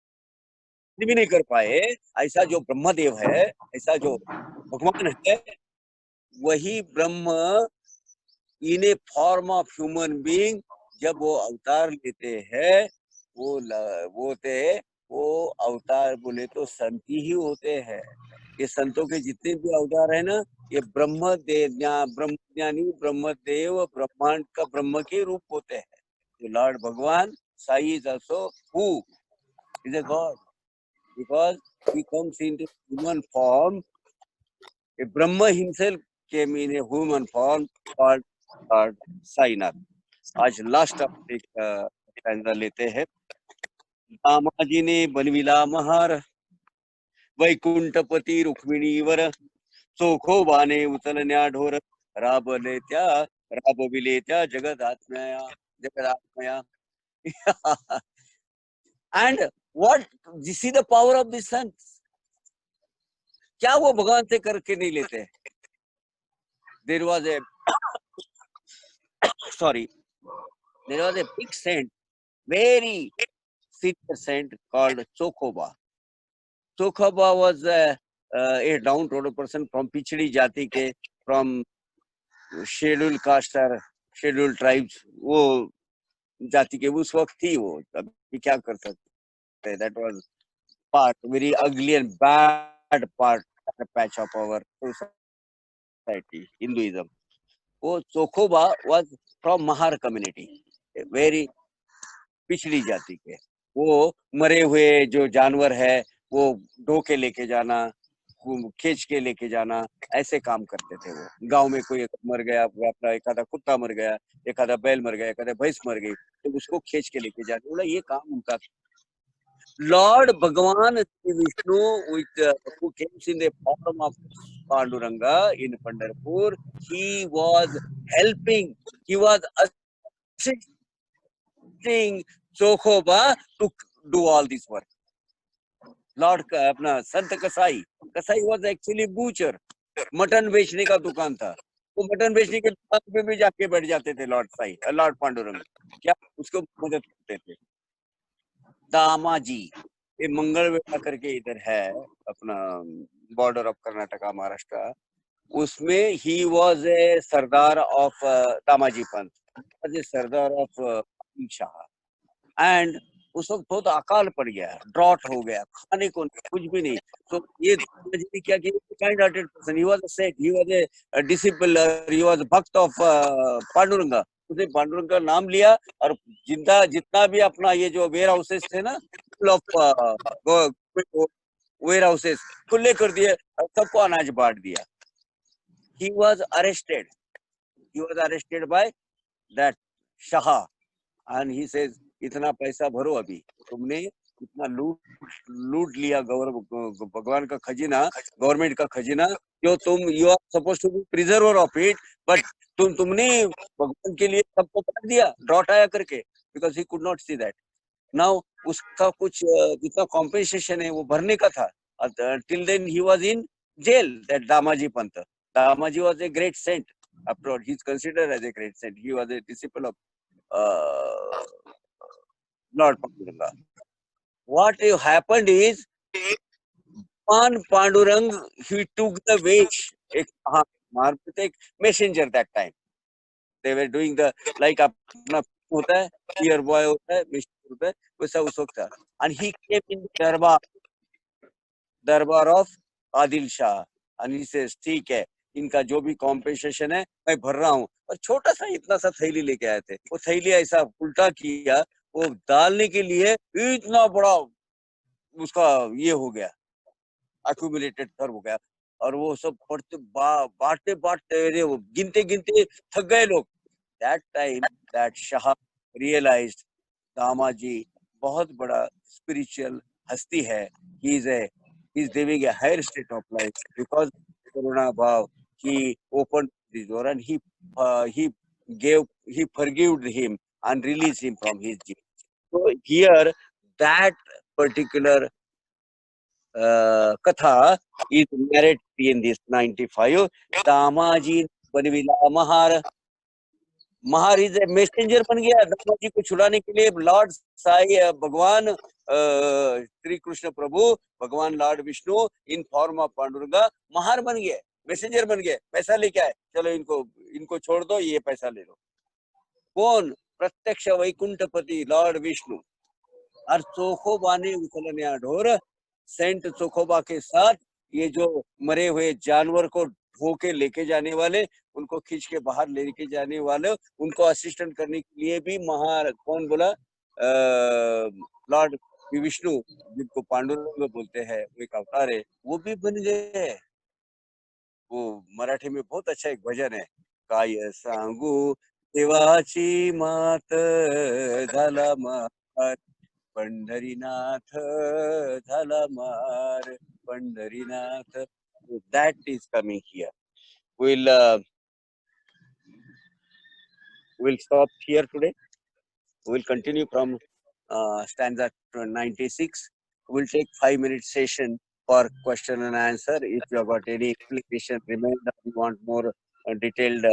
भी नहीं कर पाए, ऐसा जो ब्रह्मदेव है, ऐसा जो भगवान है, वही ब्रह्म इन ए फॉर्म ऑफ ह्यूमन बीइंग जब वो अवतार लेते हैं, वो अवतार बोले तो संत ही होते हैं। ये संतों के जितने भी अवतार है ना, ये ब्रह्मज्ञानी, ब्रह्मदेव, ब्रह्मांड का ब्रह्म के रूप होते हैं। तो लॉर्ड भगवान Sai is also who is a God, because he comes into human form. A Brahma himself came in a human form called Sainath. आज लास्ट एक स्टैंजा लेते हैं। दामाजी ने बनविला महार, वैकुंठपती रुक्मिणीवर, चोखोबाने उचलण्या ढोर, राबविले त्या जगदात्मया। And what this is the power of the saints. क्या वो भगवान से करके नहीं लेते? There was a there was a big saint, very senior saint called Chokhoba. Chokhoba was a down-trodden person from Pichdi Jati ke, from scheduled caste or scheduled tribes. वो जाति के उस वक्त थी वो, अभी क्या कर सकते? That was part, very ugly and bad part, patch of our society, Hinduism. वो Chokhoba was from Mahar community, very पिछड़ी जाति के। वो मरे हुए जो जानवर है वो ढो के लेके जाना, खींच के लेके जाना, ऐसे काम करते थे वो। गांव में कोई मर गया, अपना एक आधा कुत्ता मर गया, एक आधा बैल मर गया, एक आधा भैंस मर गई, तो उसको खींच के लेके जाना, बोला ये काम उनका। लॉर्ड भगवान Shri Vishnu with who came in the form of Panduranga in Pandharpur, he was helping, he was assisting Chokhoba to do all this work. Lord का अपना संत कसाई, कसाई वॉज एक्चुअली बूचर, मटन बेचने का दुकान था। वो मटन बेचने के दुकान पे भी जाके बैठ जाते थे लॉर्ड पांडुरंग, क्या उसको मदद करते थे। दामाजी, ये मंगलवेढ़ा करके इधर है अपना बॉर्डर ऑफ कर्नाटका महाराष्ट्र, उसमें he was a Sardar of Damaji Pant, Sardar of Shah. And उस वक्त बहुत अकाल पड़ गया, ड्रॉट हो गया, खाने को कुछ भी नहीं। तो ये दामाजी ने क्या किया, kind hearted person, he was a seth, he was a disciple, he was bhakt of Panduranga. उसने पांडुरंग का नाम लिया और जितना भी अपना ये जो वेयर हाउसेस थे ना, वेयर हाउसेस खुले कर दिए और सबको अनाज बांट दिया। He was arrested. He was arrested by that Shah, and he says, इतना पैसा भरो अभी, तुमने इतना लूट लिया भगवान का खजीना, गवर्नमेंट का खजीना, जो तुम you are suppose to be preserver of it, but तुमने भगवान के लिए सबको बांट दिया, ड्रॉट आया करके, because he could not see that. Now उसका कुछ जितना कॉम्पेंसेशन है वो भरने का था। Till then he was in jail, that Damaji Panta. Damaji was a great saint. After all, he is considered as a great saint. He was a disciple of Lord Panduranga. What happened is, on Pandurang, he took the wish. एक messenger that time. They were doing the like अपना होता है, ear boy होता है, messenger होता है, वैसा उस वक्त था. And he came in the दरबार of Adil Shah, and he says, ठीक है, इनका जो भी कॉम्पेंसेशन है मैं भर रहा हूँ। और छोटा सा इतना सा थैली लेके आए थे, वो थैली ऐसा उल्टा किया, वो डालने के लिए इतना बड़ा उसका ये हो गया, एक्यूमुलेटेड कर हो गया, और वो सब बांटते बांटते वो गिनते गिनते थक गए लोग। That time that Shah realised Damaji बहुत बड़ा स्पिरिचुअल हस्ती है, ही is living a higher state of life because Karuna Bhav. He opened the door and he forgave him and released him from his jail. So here that particular katha is narrated in this 95. Damaji Banivila Mahar is a messenger बन गया दामाजी को छुड़ाने के लिए। Lord Sai भगवान श्री कृष्ण प्रभु, भगवान Lord Vishnu in form of Panduranga Mahar बन गए, मैसेंजर बन गए, पैसा लेके आए, चलो इनको छोड़ दो, ये पैसा ले लो। कौन? प्रत्यक्ष वैकुंठपति लॉर्ड विष्णु। और चोखोबा ने उछलने ढोर, सेंट चोखोबा के साथ ये जो मरे हुए जानवर को धो के लेके जाने वाले, उनको खींच के बाहर लेके जाने वाले, उनको असिस्टेंट करने के लिए भी महार कौन बोला, लॉर्ड विष्णु, जिनको पांडुरंग बोलते हैं, वो एक अवतार है, वो भी बन गए। वो मराठी में बहुत अच्छा एक भजन है, काय सांगू देवाची मात झाला मार, पंढरीनाथ झाला मार, Pandharinath. That is coming here. We'll stop here today. We'll continue from stanza 96. We'll take 5-minute session for question and answer. If you have got any explanation, remember you want more detailed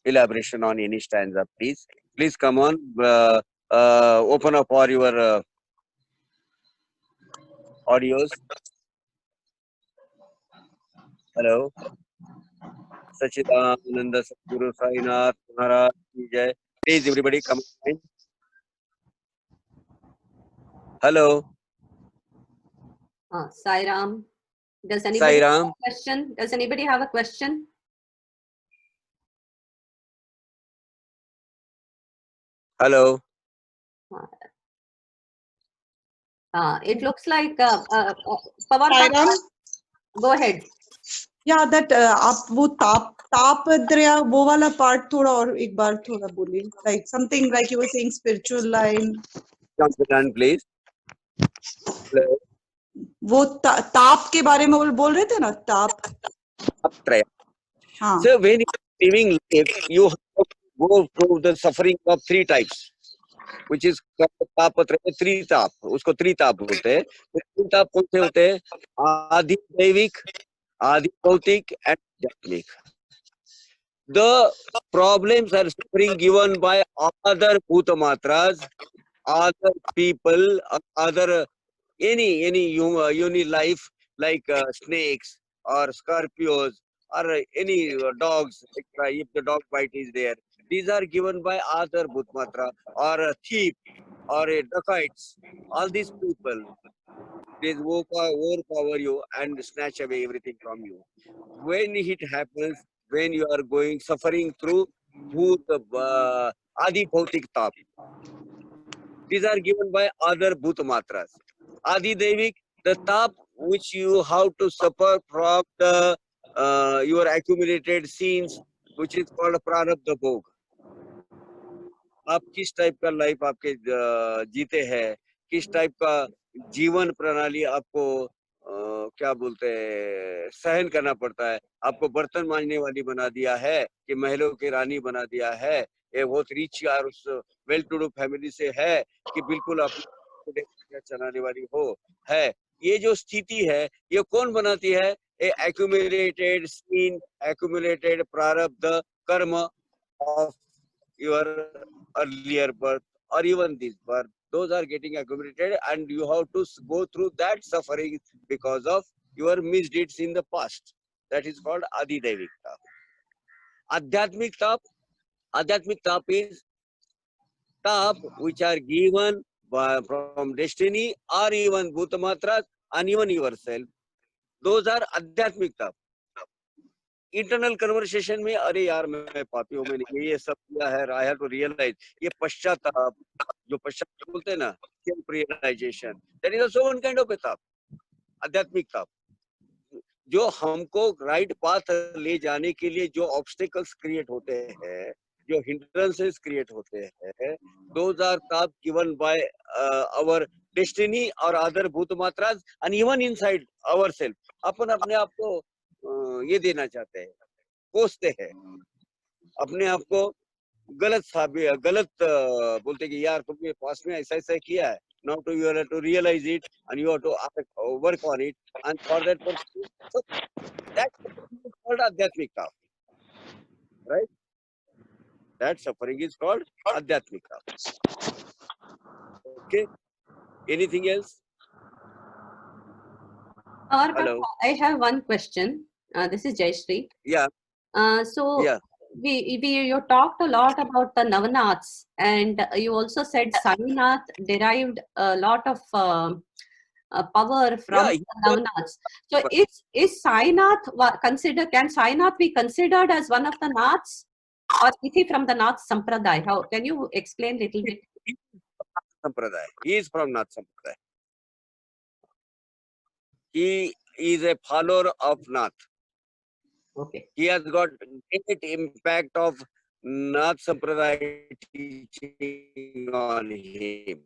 elaboration on any stanza, please come on. Open up all your audios. Hello. Sachidananda Sadguru Sainath Maharaj ki jai. Please everybody come on. Hello. Sai Ram. Does Sai anybody have Ram. a question? Does anybody have a question? Hello. It looks like Pawar Sairam? go ahead. Yeah, that आप वो तापत्रय वो वाला part थोड़ा और एक बार थोड़ा बोलिए, like something like you were saying spiritual line. John, please. वो ताप के बारे में बोल रहे थे ना, ताप. Tapatraya. हाँ. So when you are living life, you have to go through the suffering of three types, which is tapatraya, three tap. उसको त्रिताप बोलते हैं. तो तीन ताप कौन से होते हैं? आदि दैविक, आदि भौतिक and आध्यात्मिक. The problems are suffering given by other bhutamatras, other people, other any human life like snakes or scorpions or any dogs, etc. If the dog bite is there, these are given by other bhutmatra or a thief or a dacoits. All these people, they overpower you and snatch away everything from you. When it happens, when you are going suffering through adi bhautik tap, these are given by other bhutamatras. Adi devik, the tap which you have to suffer from the your accumulated sins, which is called prarabdha bhog. आप किस type का life आपके जीते हैं, किस type का जीवन प्रणाली आपको क्या बोलते हैं सहन करना पड़ता है. आपको बर्तन मांजने वाली बना दिया है कि महलों की रानी बना दिया है. ये बहुत रिच और वेल टू डू फैमिली से है कि बिल्कुल अपने चलाने वाली हो है. ये जो स्थिति है ये कौन बनाती है? ए accumulated sin, accumulated prarabdha karma of your earlier birth or even this birth. Those are getting accumulated and you have to go through that suffering because of your misdeeds in the past. That is called Adi Devik Tap. Adhyatmik Tap is tap which are given from destiny or even Bhutamatras and even yourself. Those are Adhyatmik Tap. Internal conversation में अरे यार मैं पापी हूँ, मैंने ये सब किया है. I have to realise. ये पश्चाताप, जो पश्चाताप बोलते हैं ना, self realisation, that is also one kind of a tap, आध्यात्मिक ताप. जो हमको राइट पाथ ले जाने के लिए जो ऑब्स्टेकल्स क्रिएट होते हैं, जो हिंड्रेंसेस क्रिएट होते हैं, those are tap given by our destiny और अदर भूतमात्रास and even inside our self. अपन अपने आप को ये देना चाहते हैं, कोसते हैं अपने आप को, गलत बोलते कि यार तुमने पास में ऐसा ऐसा किया है. Now you have to realize it and you have to work on it, and for that purpose, so that is called adhyatmik tap, right? That suffering is called adhyatmik tap. Okay. Anything else? Hello. I have one question. This is Jayashree. Yeah. So Yeah. you talked a lot about the Navanats, and you also said Sainath derived a lot of power from Yeah, the Navanats. So is Sainath considered? Can Sainath be considered as one of the Naths, or is he from the Nath Sampradaya? How can you explain a little bit? Sampradaya. He is from Nath Sampradaya. He is a follower of Nath. Okay. He has got great impact of Nath Sampradaya teaching on him.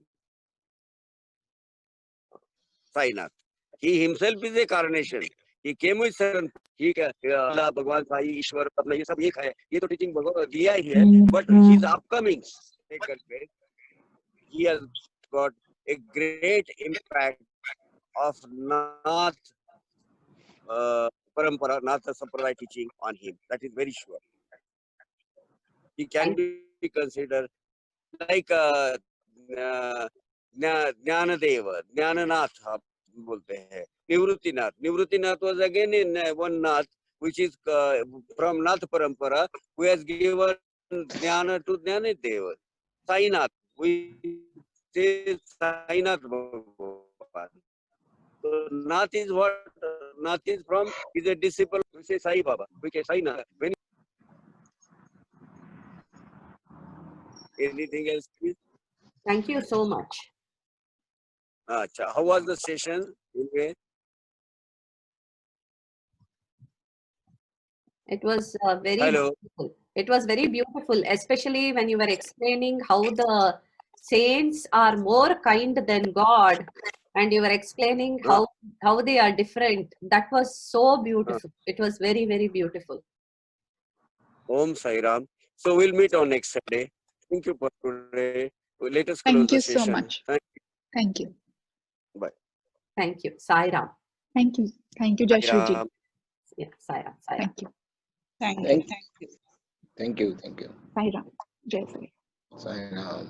Sainath. He himself is a carnation. He came with certain, ठीक है, अल्लाह भगवान साई ईश्वर मतलब ये सब एक है, ये तो टीचिंग भगवान दिया ही है, but his upcoming he has got a great impact of Nath Parampara, Nath Sampradaya teaching on him. That is very sure. He can be considered like Jnanadeva, Jnananath बोलते हैं. Nivruttinath was again in one Nath, which is from Nath Parampara, who has given Jnana to Jnanadeva. Sainath, we say Sainath Bhagwan. So Nath is what Nath is from, is a disciple, we say Sai Baba, we say Sainath. Anything else, please? Thank you so much. Acha. How was the session? Anyway, It was very hello. beautiful. It was very beautiful, especially when you were explaining how the saints are more kind than God, and you were explaining how they are different. That was so beautiful. It was very, very beautiful. Om Sai Ram. So we'll meet on next Sunday. Thank you for today. Let us close Thank the you so session. much. Thank Thank you. you. Bye. Thank you. Sai Ram. Thank you. Thank you, Sai Jashuji. Ram. Yeah, Sai Ram. Sai Ram. Thank you. Thank you. Thank Thank you. Thank you. Thank you. Sai Ram. Jai Sai. Sai Ram.